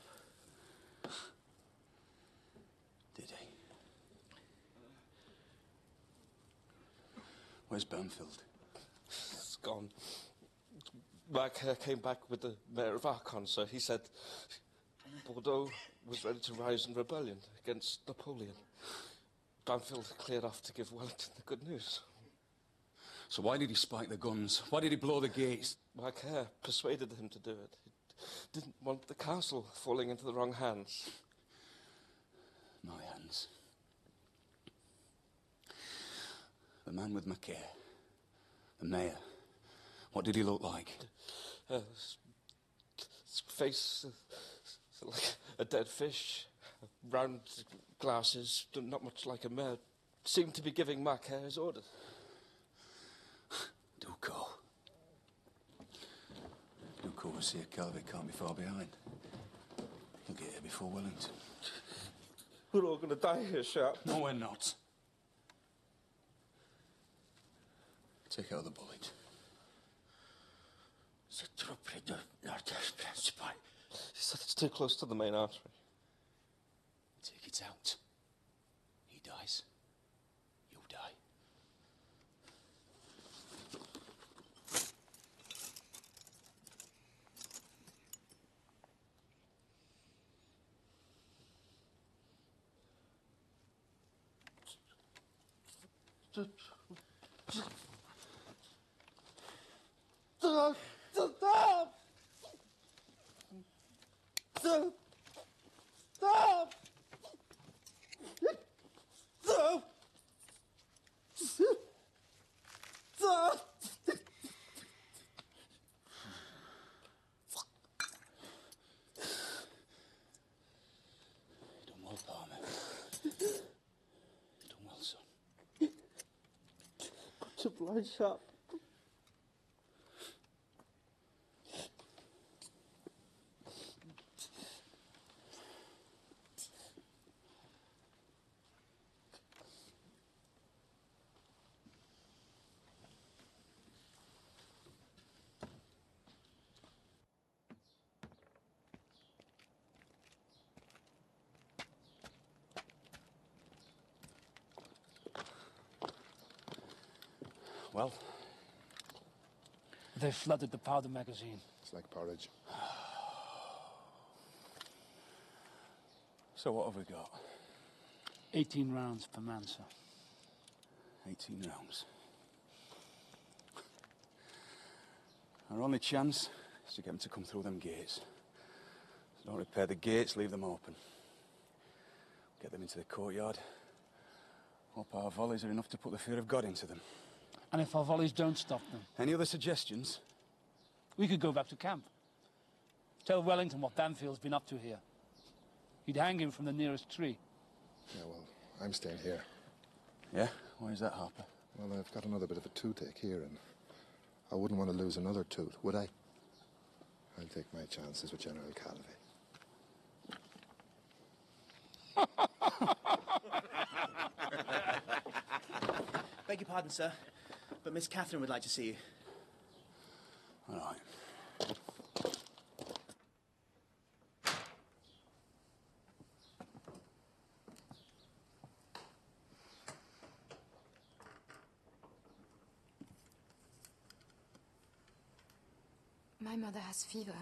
Did he? Where's Bamfield? It's gone. Marquet came back with the mayor of Arcon, sir. He said Bordeaux was ready to rise in rebellion against Napoleon. Bamfield cleared off to give Wellington the good news. So why did he spike the guns? Why did he blow the gates? Marquet persuaded him to do it. He didn't want the castle falling into the wrong hands. My hands. The man with Mackay. The mayor. What did he look like? His face like a dead fish. Round glasses, not much like a mayor. Seemed to be giving Marquet his orders. Do go. Overseer Calvey can't be far behind. He'll get here before Wellington. We're all gonna die here, Sharp. No, we're not. Take out the bullet. The trouble de l'artère principale. He said it's too close to the main artery. Take it out. He dies. You die. Stop! Stop! Stop! Stop! Stop! Stop! Done well, Palmer. Done well, son. Got to blind Sharp. Well? They flooded the powder magazine. It's like porridge. So what have we got? 18 rounds per man, sir. 18 rounds. Our only chance is to get them to come through them gates. So don't repair the gates, leave them open. Get them into the courtyard. Hope our volleys are enough to put the fear of God into them. And if our volleys don't stop them? Any other suggestions? We could go back to camp. Tell Wellington what Banfield's been up to here. He'd hang him from the nearest tree. Yeah, well, I'm staying here. Yeah? Why is that, Harper? Well, I've got another bit of a toothache here, and I wouldn't want to lose another tooth, would I? I'll take my chances with General Calvey. Beg your pardon, sir, but Miss Catherine would like to see you. All right. My mother has fever.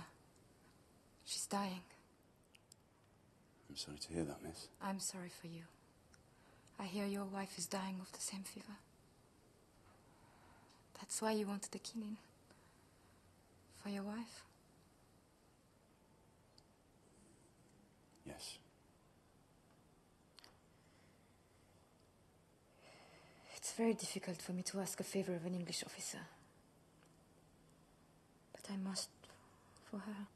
She's dying. I'm sorry to hear that, miss. I'm sorry for you. I hear your wife is dying of the same fever. That's why you wanted the quinine. For your wife? Yes. It's very difficult for me to ask a favor of an English officer. But I must, for her.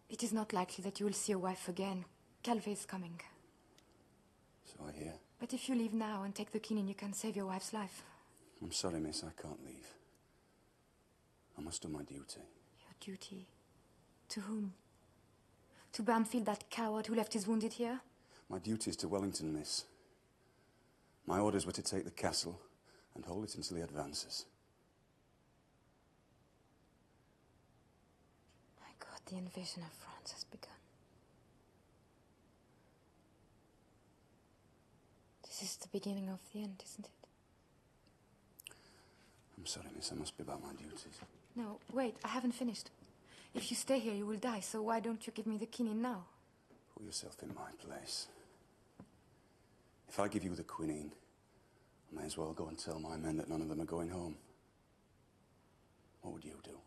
It is not likely that you will see your wife again. Calvey is coming. So I hear. But if you leave now and take the quinine, you can save your wife's life. I'm sorry, miss, I can't leave. I must do my duty. Your duty? To whom? To Bamfield, that coward who left his wounded here? My duty is to Wellington, miss. My orders were to take the castle and hold it until he advances. My God, the invasion of France has begun. This is the beginning of the end, isn't it? I'm sorry, miss, I must be about my duties. No, wait, I haven't finished. If you stay here, you will die, so why don't you give me the quinine now? Put yourself in my place. If I give you the quinine, I may as well go and tell my men that none of them are going home. What would you do?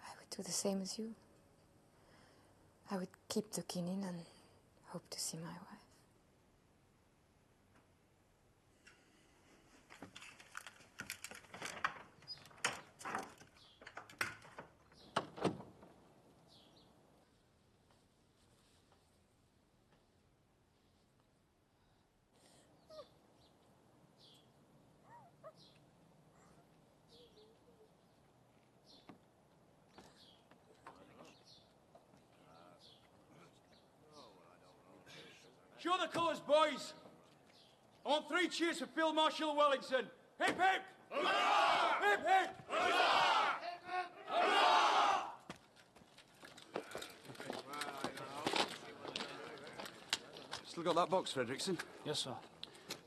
I would do the same as you. I would keep the quinine and hope to see my wife. Show the colours, boys. I want 3 cheers for Field Marshal Wellington. Hip, hip! Hurrah! Hip, hip! Hurrah! Hurrah! Still got that box, Fredrickson? Yes, sir.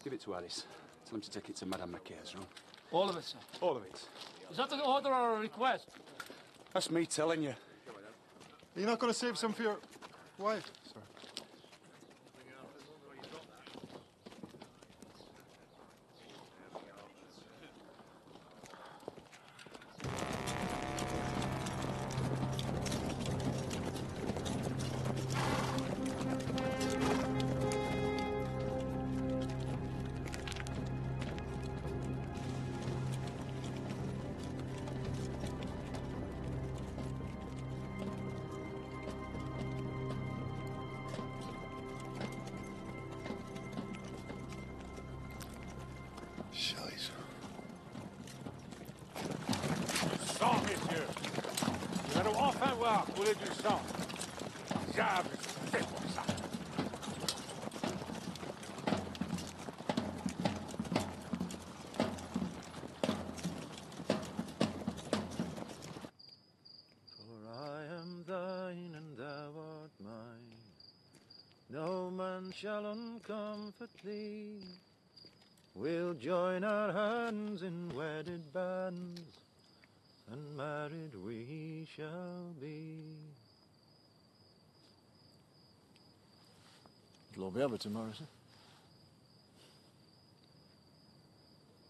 Give it to Alice. Tell him to take it to Madame Macare's room. All of it, sir. All of it. Is that an order or a request? That's me telling you. Are you not going to save some for your wife, sir? Sang, messieurs. Nous allons enfin voir couler du sang. Diable, c'est pour ça. For I am thine and thou art mine. No man shall uncomfort thee. We'll join our hands in wedded bands, and married we shall be. It'll all be over tomorrow, sir.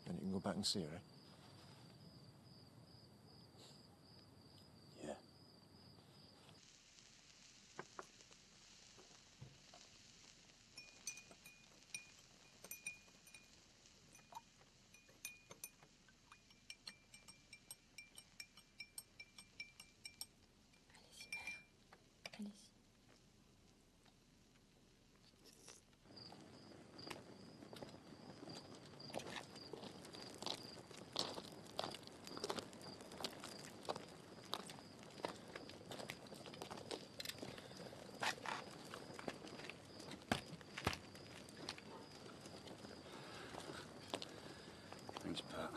Then you can go back and see her, eh? Yeah. Allez-y. Thanks, Pat.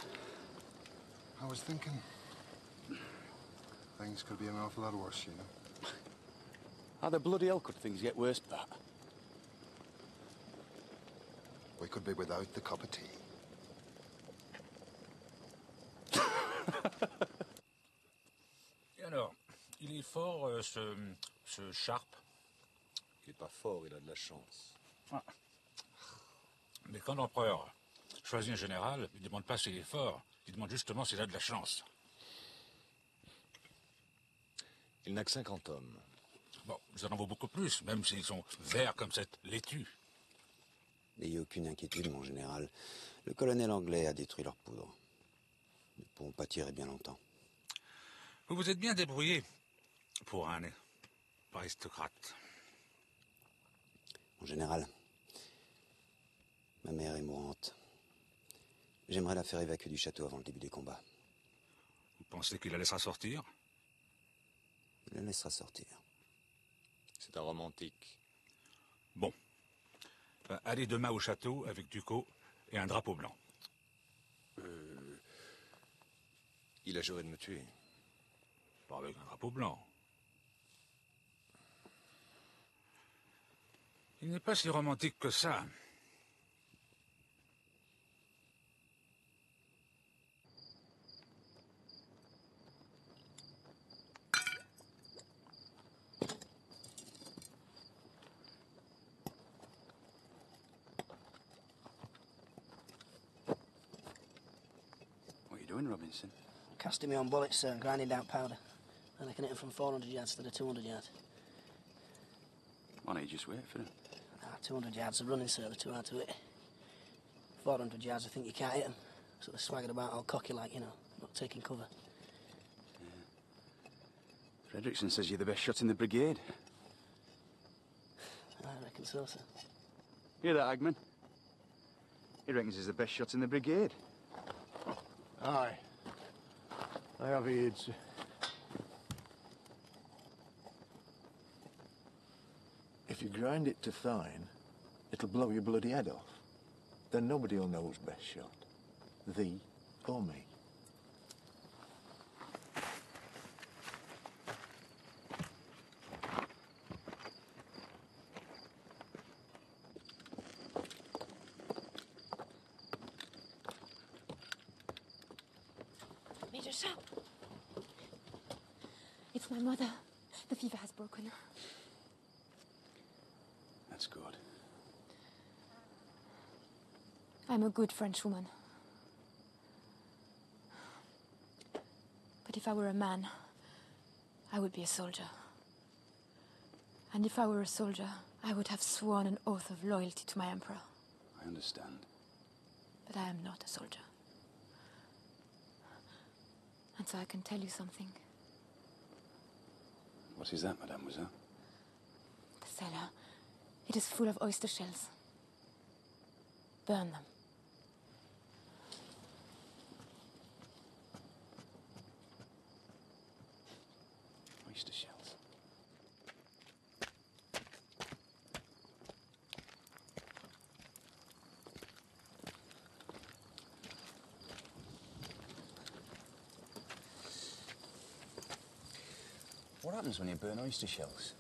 I was thinking things could be an awful lot worse, you know. How the bloody hell could things get worse, Pat? We could be without the cup of tea. Et alors, il est fort, ce Sharp? Il est pas fort, il a de la chance. Ah. Mais quand l'empereur choisit un général, il ne demande pas s'il est fort, il demande justement s'il a de la chance. Il n'a que 50 hommes. Bon, ça en vaut beaucoup plus, même s'ils sont verts comme cette laitue. N'ayez aucune inquiétude, mon général. Le colonel anglais a détruit leur poudre. Nous ne pourrons pas tirer bien longtemps. Vous vous êtes bien débrouillé pour un aristocrate. Mon général, ma mère est mourante. J'aimerais la faire évacuer du château avant le début des combats. Vous pensez qu'il la laissera sortir? Il la laissera sortir. C'est un romantique. Bon. Allez demain au château avec Ducos et un drapeau blanc. Il a juré de me tuer. Pas avec un drapeau blanc. Il n'est pas si romantique que ça. What are you doing, Robinson? Casting me on bullets, sir, and grinding down powder. And I can hit them from 400 yards instead of 200 yards. Why don't you just wait for them? 200 yards of running, sir, they're too hard to hit. 400 yards, I think you can't hit them. So they're swaggered about all cocky like, you know, not taking cover. Fredrickson says you're the best shot in the brigade. I reckon so, sir. Hear that, Hagman? He reckons he's the best shot in the brigade. Aye. I have heard, sir. If you grind it to fine, it'll blow your bloody head off. Then nobody will know who's best shot. Thee or me. Major Sharp! It's my mother. The fever has broken. That's good. I'm a good Frenchwoman. But if I were a man, I would be a soldier. And if I were a soldier, I would have sworn an oath of loyalty to my emperor. I understand. But I am not a soldier. And so I can tell you something. What is that, mademoiselle? The cellar, it is full of oyster shells. Burn them. Oyster shells. What happens when you burn oyster shells?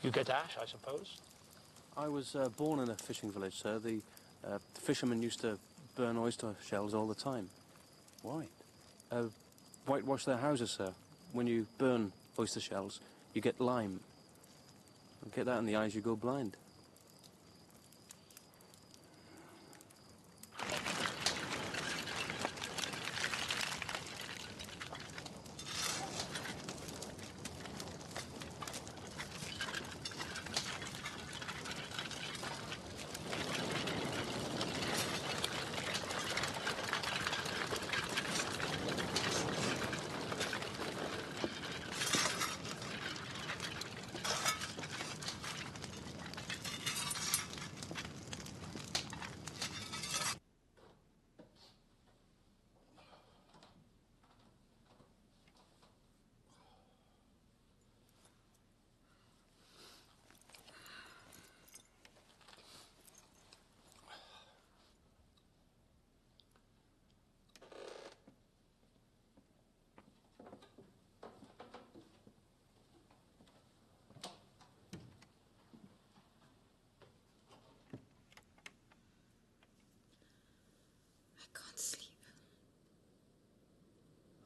You get ash, I suppose? I was born in a fishing village, sir. The fishermen used to burn oyster shells all the time. Why? Whitewash their houses, sir. When you burn oyster shells, you get lime. You get that in the eyes, you go blind.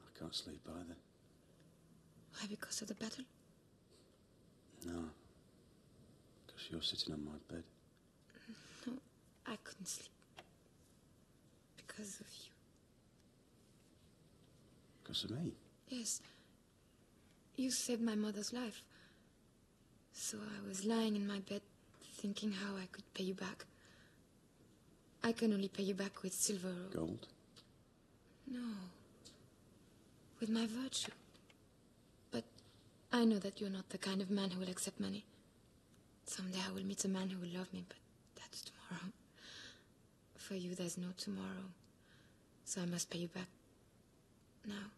I can't sleep either. Why, because of the battle? No. Because you're sitting on my bed. No, I couldn't sleep. Because of you. Because of me? Yes. You saved my mother's life. So I was lying in my bed, thinking how I could pay you back. I can only pay you back with silver or... Gold? No. With my virtue. But I know that you're not the kind of man who will accept money. Someday I will meet a man who will love me, but that's tomorrow. For you, there's no tomorrow. So I must pay you back now.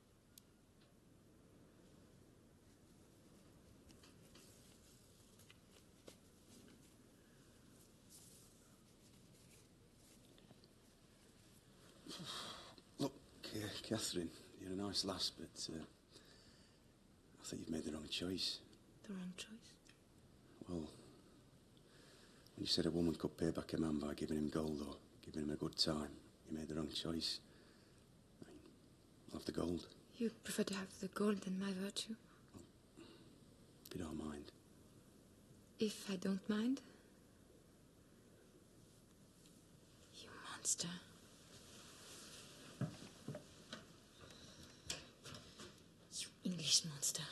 Look, Catherine, you're a nice lass, but I think you've made the wrong choice. The wrong choice? Well, when you said a woman could pay back a man by giving him gold or giving him a good time, you made the wrong choice. I'll have the gold. You prefer to have the gold than my virtue? If you don't mind. If I don't mind? You monster. You English monster.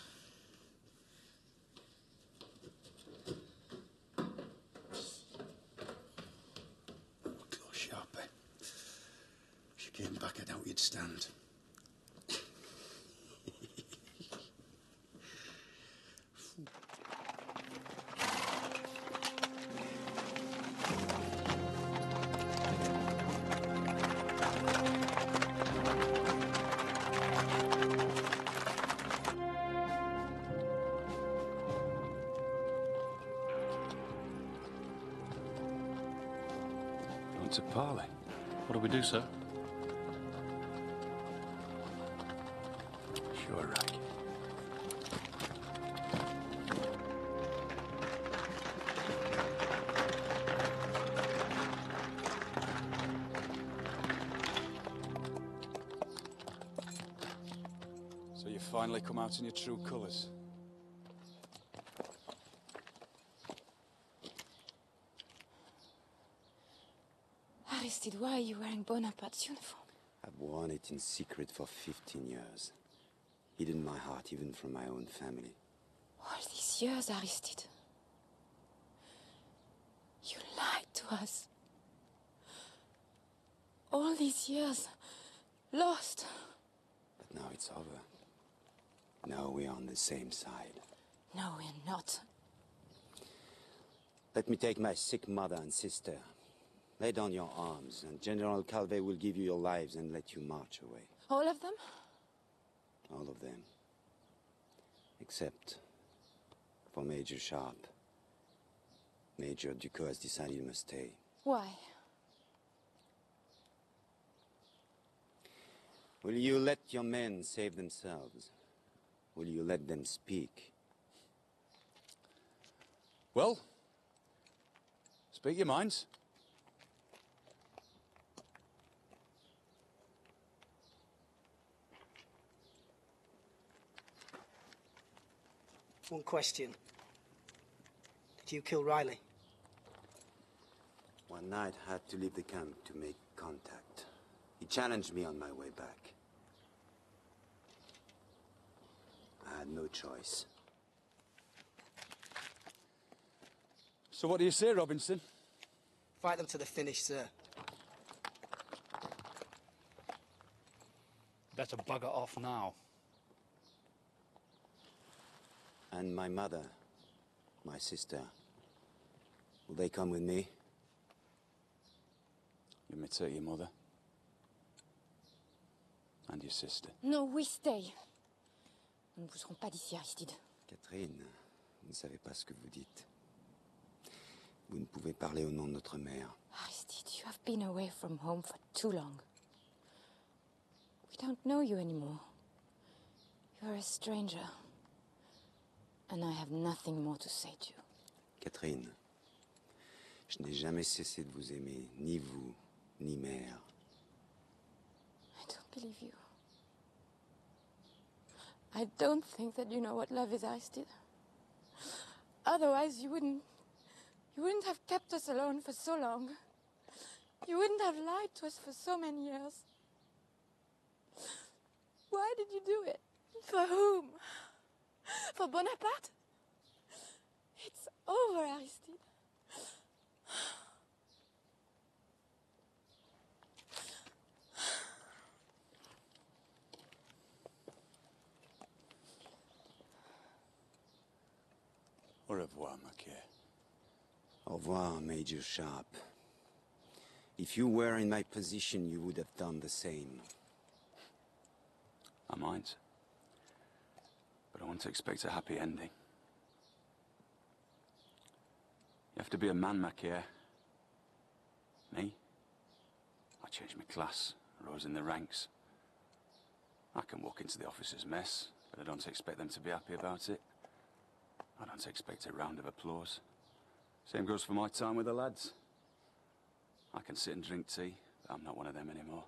Close sharp, eh? If you came back, I doubt you'd stand. to parley. What do we do, sir? Sure, Rack. So you finally come out in your true colours. Aristide, why are you wearing Bonaparte's uniform? I've worn it in secret for 15 years. Hidden my heart even from my own family. All these years, Aristide. You lied to us. All these years. Lost. But now it's over. Now we're on the same side. No, we're not. Let me take my sick mother and sister. Lay down your arms, and General Calvé will give you your lives and let you march away. All of them? All of them. Except for Major Sharp. Major Ducos has decided he must stay. Why? Will you let your men save themselves? Will you let them speak? Well, speak your minds. One question. Did you kill Riley? One night I had to leave the camp to make contact. He challenged me on my way back. I had no choice. So what do you say, Robinson? Fight them to the finish, sir. Better bugger off now. And my mother, my sister, will they come with me? You may take your mother. And your sister. No, we stay. Nous ne bougerons pas d'ici, Aristide. Catherine, vous ne savez pas ce que vous dites. Vous ne pouvez parler au nom de notre mère. Aristide, you have been away from home for too long. We don't know you anymore. You're a stranger. And I have nothing more to say to you. Catherine, je n'ai jamais cessé de vous aimer, ni vous, ni mère. I don't believe you. I don't think that you know what love is, Aristide. Otherwise, you wouldn't have kept us alone for so long. You wouldn't have lied to us for so many years. Why did you do it? For whom? For Bonaparte? It's over, Aristide. Au revoir, Macaire. Au revoir, Major Sharp. If you were in my position, you would have done the same. I might. But I want to expect a happy ending. You have to be a man, Macaire. Me? I changed my class, rose in the ranks. I can walk into the officers' mess, but I don't expect them to be happy about it. I don't expect a round of applause. Same goes for my time with the lads. I can sit and drink tea, but I'm not one of them anymore.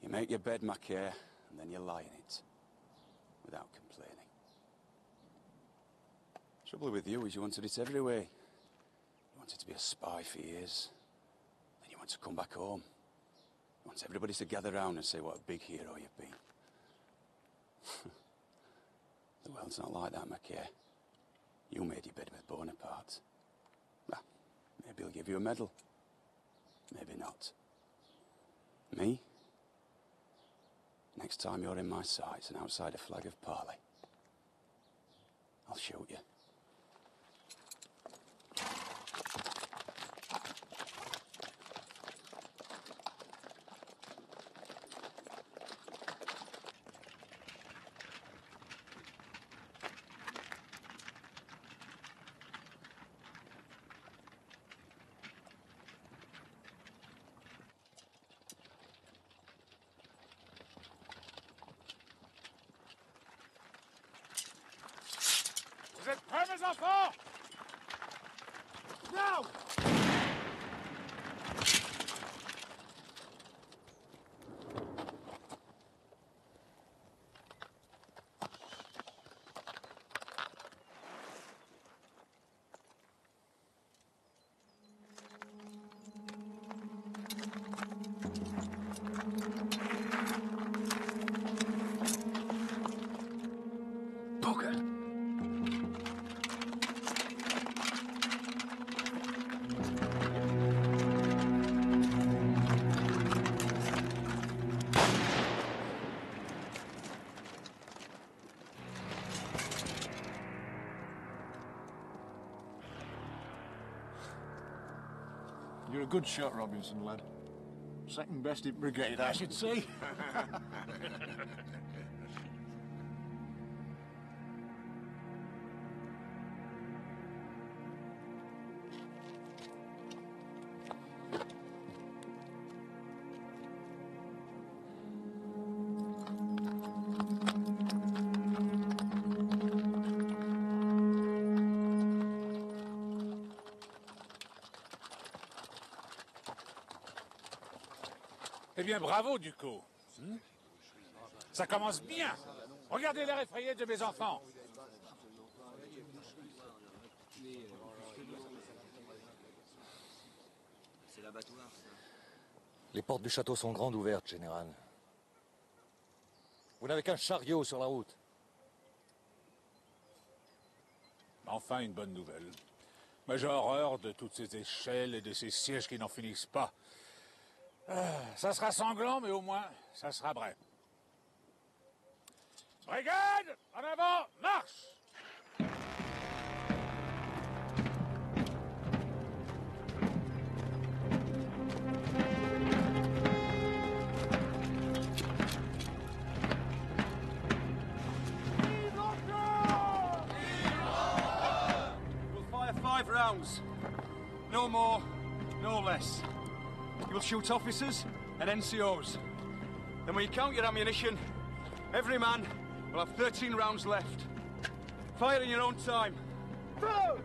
You make your bed, Macaire, and then you lie in it. Without complaining. Trouble with you is you wanted it every way. You wanted to be a spy for years. Then you want to come back home. You want everybody to gather round and say what a big hero you've been. The world's not like that, Macaire. You made your bed with Bonaparte. Well, maybe he'll give you a medal. Maybe not. Me? Next time you're in my sights and outside a flag of parley, I'll shoot you. You're a good shot, Robinson, lad. Second best in brigade, I should say. Eh bien, bravo, Ducos. Ça commence bien. Regardez l'air effrayé de mes enfants. C'est l'abattoir, ça. Les portes du château sont grandes ouvertes, général. Vous n'avez qu'un chariot sur la route. Enfin, une bonne nouvelle. Mais j'ai horreur de toutes ces échelles et de ces sièges qui n'en finissent pas. Ça sera sanglant, mais au moins, ça sera bref. Brigade, en avant, marche! We'll fire 5 rounds. No more, no less. You'll shoot officers and NCOs. Then when you count your ammunition, every man will have 13 rounds left. Fire in your own time. Go!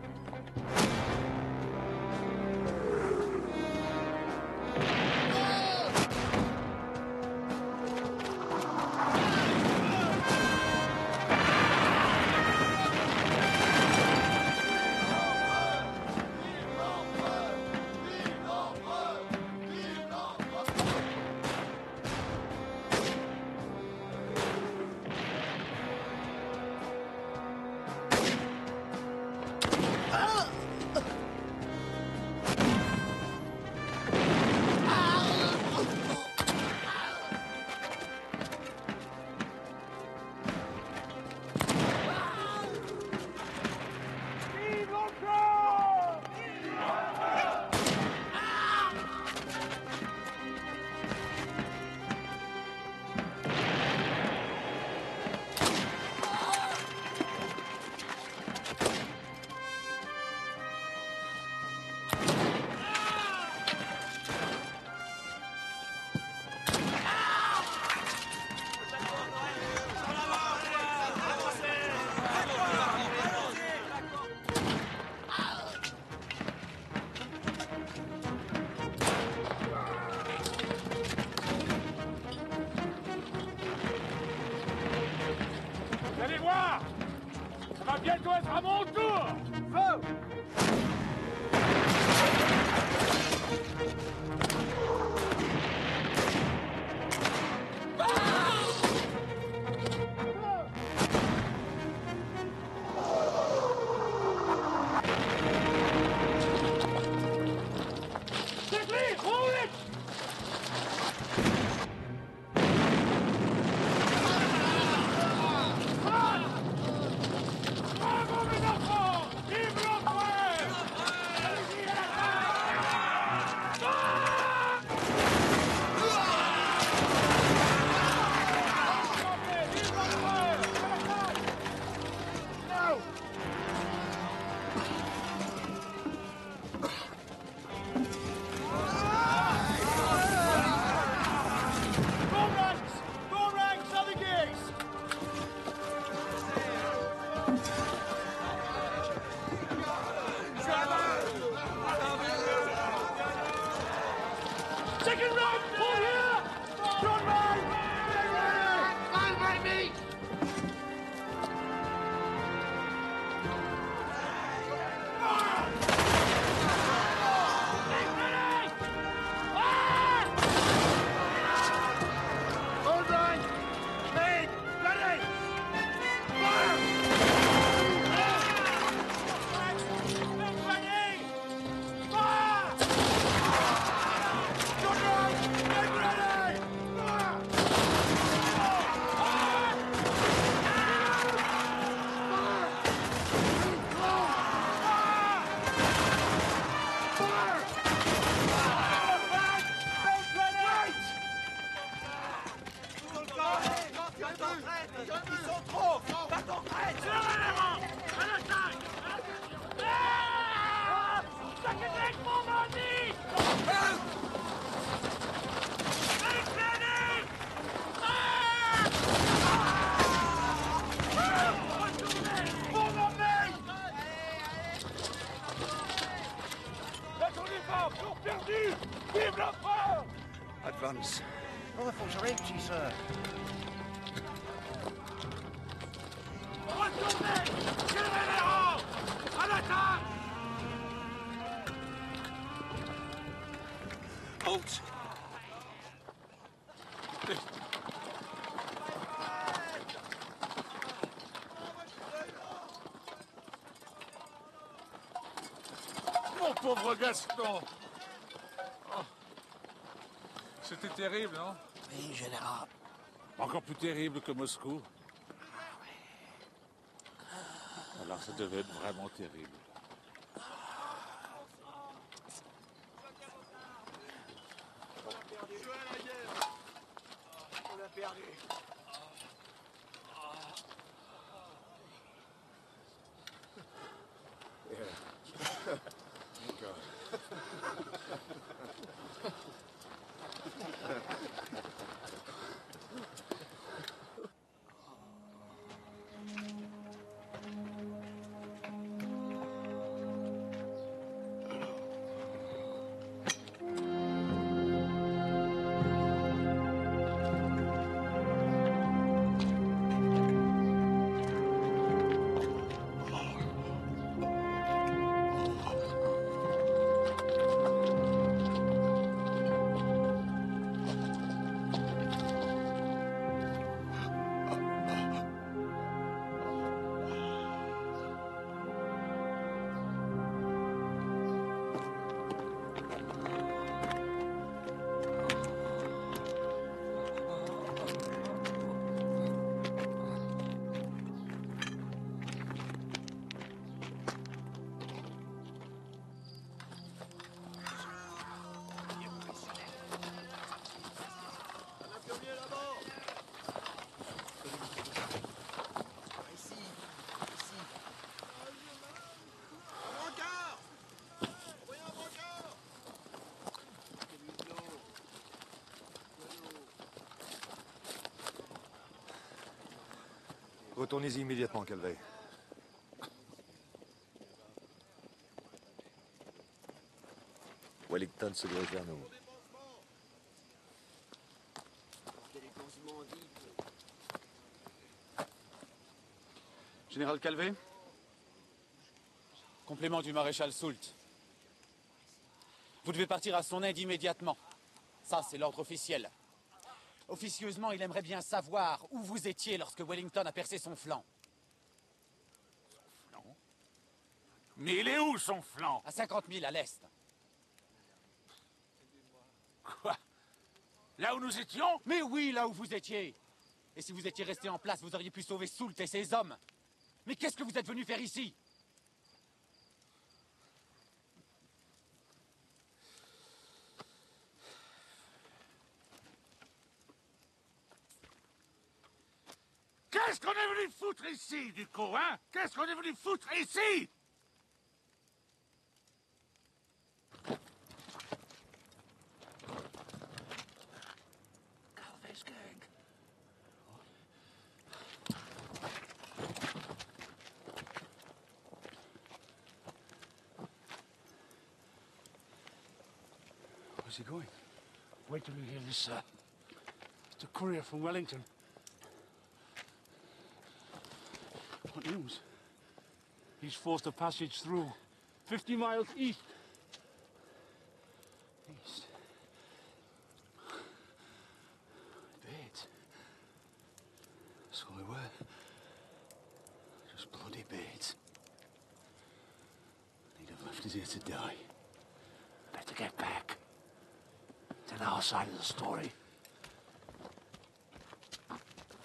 Bientôt être à mon tour! Feu! Second round, pull here! Front man! Stand by me! Hold on! Hey, ready! Fire! Ready! Fire! Get ready! Advance. Rifles are empty, sir. Halt! Mon pauvre Gaston! Oh. C'était terrible, non? Oui, général. Encore plus terrible que Moscou. Alors ça devait être vraiment terrible. On a perdu. Retournez-y immédiatement, Calvet. Wellington se dirige vers nous. Général Calvet? Complément du maréchal Soult. Vous devez partir à son aide immédiatement. Ça, c'est l'ordre officiel. Officieusement, il aimerait bien savoir où vous étiez lorsque Wellington a percé son flanc. Son flanc? Mais il est où, son flanc? À 50 000 à l'est. Quoi? Là où nous étions? Mais oui, là où vous étiez. Et si vous étiez resté en place, vous auriez pu sauver Soult et ses hommes. Mais qu'est-ce que vous êtes venu faire ici? Qu'est-ce qu'on est venu foutre ici, du coup, hein? Qu'est-ce qu'on est venu foutre ici? Calvet's gang. Where's he going? Wait till you hear this, sir. It's a courier from Wellington. What news? He's forced a passage through, 50 miles east. East? Bait? That's all we were. Just bloody bait. They'd have left us here to die. Better get back. Tell our side of the story.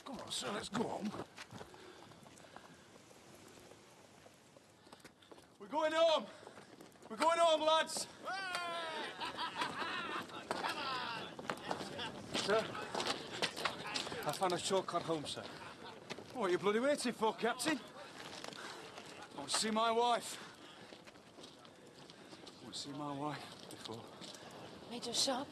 Come on, sir, let's go home. We're going home! We're going home, lads! Sir, I found a shortcut home, sir. What are you bloody waiting for, Captain? I want to see my wife. I want to see my wife before. Major Sharp?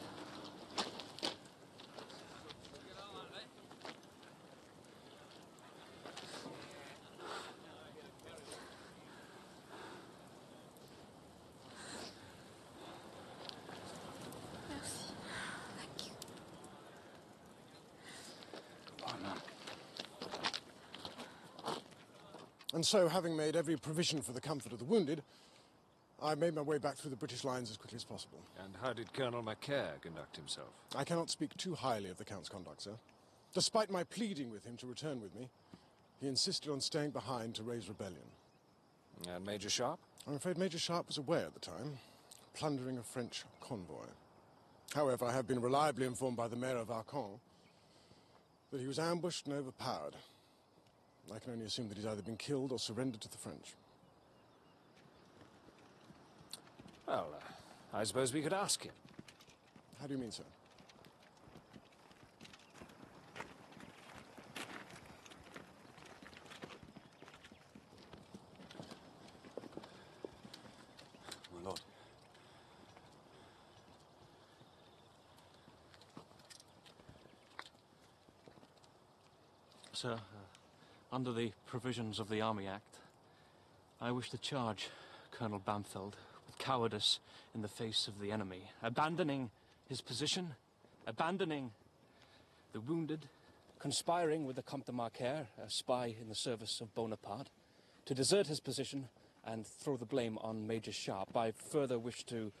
And so, having made every provision for the comfort of the wounded, I made my way back through the British lines as quickly as possible. And how did Colonel Macaire conduct himself? I cannot speak too highly of the Count's conduct, sir. Despite my pleading with him to return with me, he insisted on staying behind to raise rebellion. And Major Sharp? I'm afraid Major Sharp was away at the time, plundering a French convoy. However, I have been reliably informed by the Mayor of Arcon that he was ambushed and overpowered. I can only assume that he's either been killed or surrendered to the French. Well, I suppose we could ask him. How do you mean, sir? My lord. Sir, under the provisions of the Army Act, I wish to charge Colonel Bamfeld with cowardice in the face of the enemy, abandoning his position, abandoning the wounded, conspiring with the Comte de Marquer, a spy in the service of Bonaparte, to desert his position and throw the blame on Major Sharp. I further wish to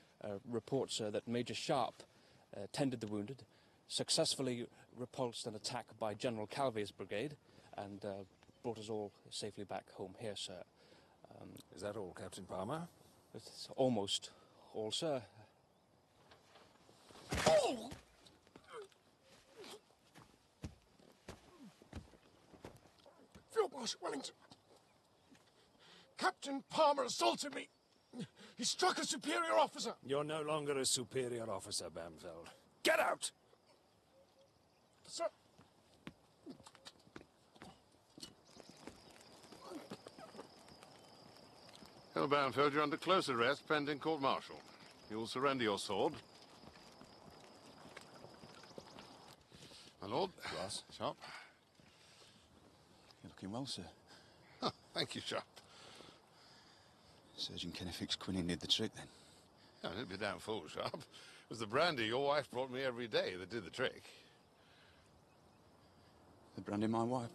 report, sir, that Major Sharp tended the wounded, successfully repulsed an attack by General Calvé's brigade, and brought us all safely back home here, sir. Is that all, Captain Palmer? It's almost all, sir. Field Marshal Wellington. Captain Palmer assaulted me. He struck a superior officer. You're no longer a superior officer, Bamfeld. Get out! Sir. Colonel Bamfeld, you're under close arrest pending court-martial. You will surrender your sword. My lord. Glass. Sharp. You're looking well, sir. Oh, thank you, Sharp. Surgeon Kennefic's quinine did the trick, then. Oh, don't be damn fool, Sharp. It was the brandy your wife brought me every day that did the trick. The brandy my wife?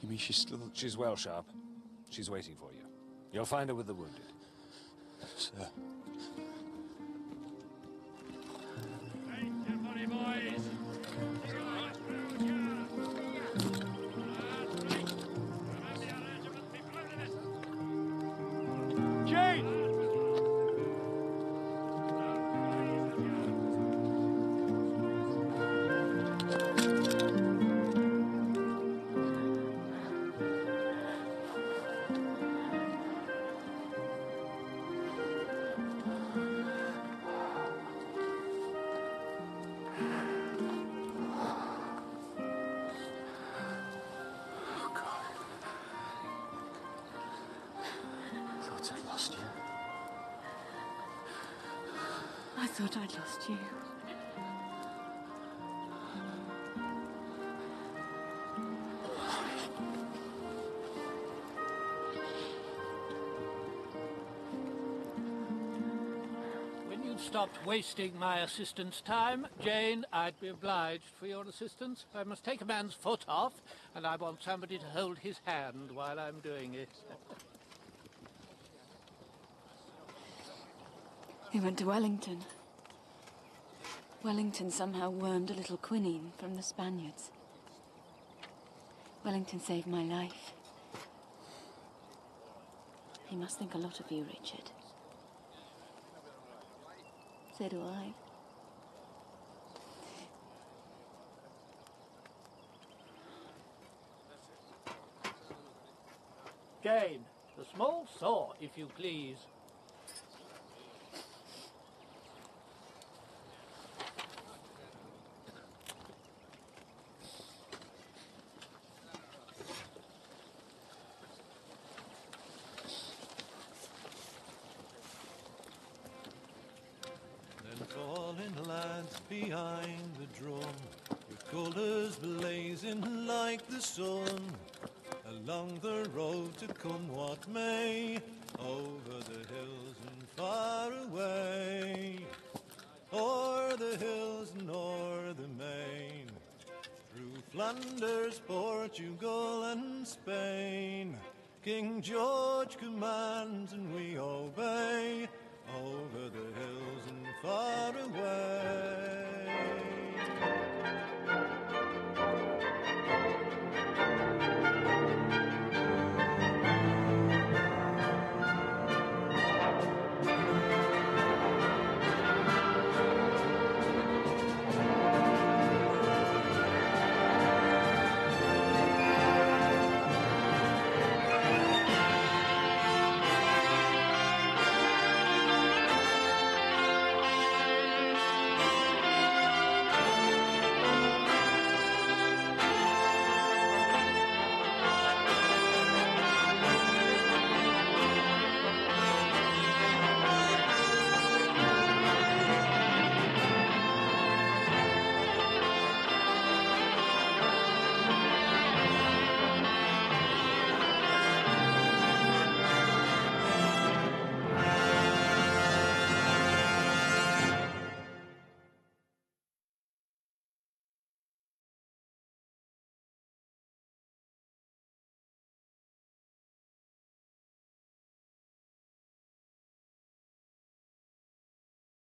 You mean she's still... She's well, Sharp. She's waiting for you. You'll find her with the wounded. Sir. Jane! I thought I'd lost you. When you'd stopped wasting my assistant's time, Jane, I'd be obliged for your assistance. I must take a man's foot off, and I want somebody to hold his hand while I'm doing it. He went to Wellington. Wellington somehow wormed a little quinine from the Spaniards. Wellington saved my life. He must think a lot of you, Richard. So do I. Jane, the small saw, if you please. lads behind the drum, with colours blazing like the sun, along the road to come what may, over the hills and far away, o'er the hills and o'er the main, through Flanders, Portugal and Spain. King George commands and we obey,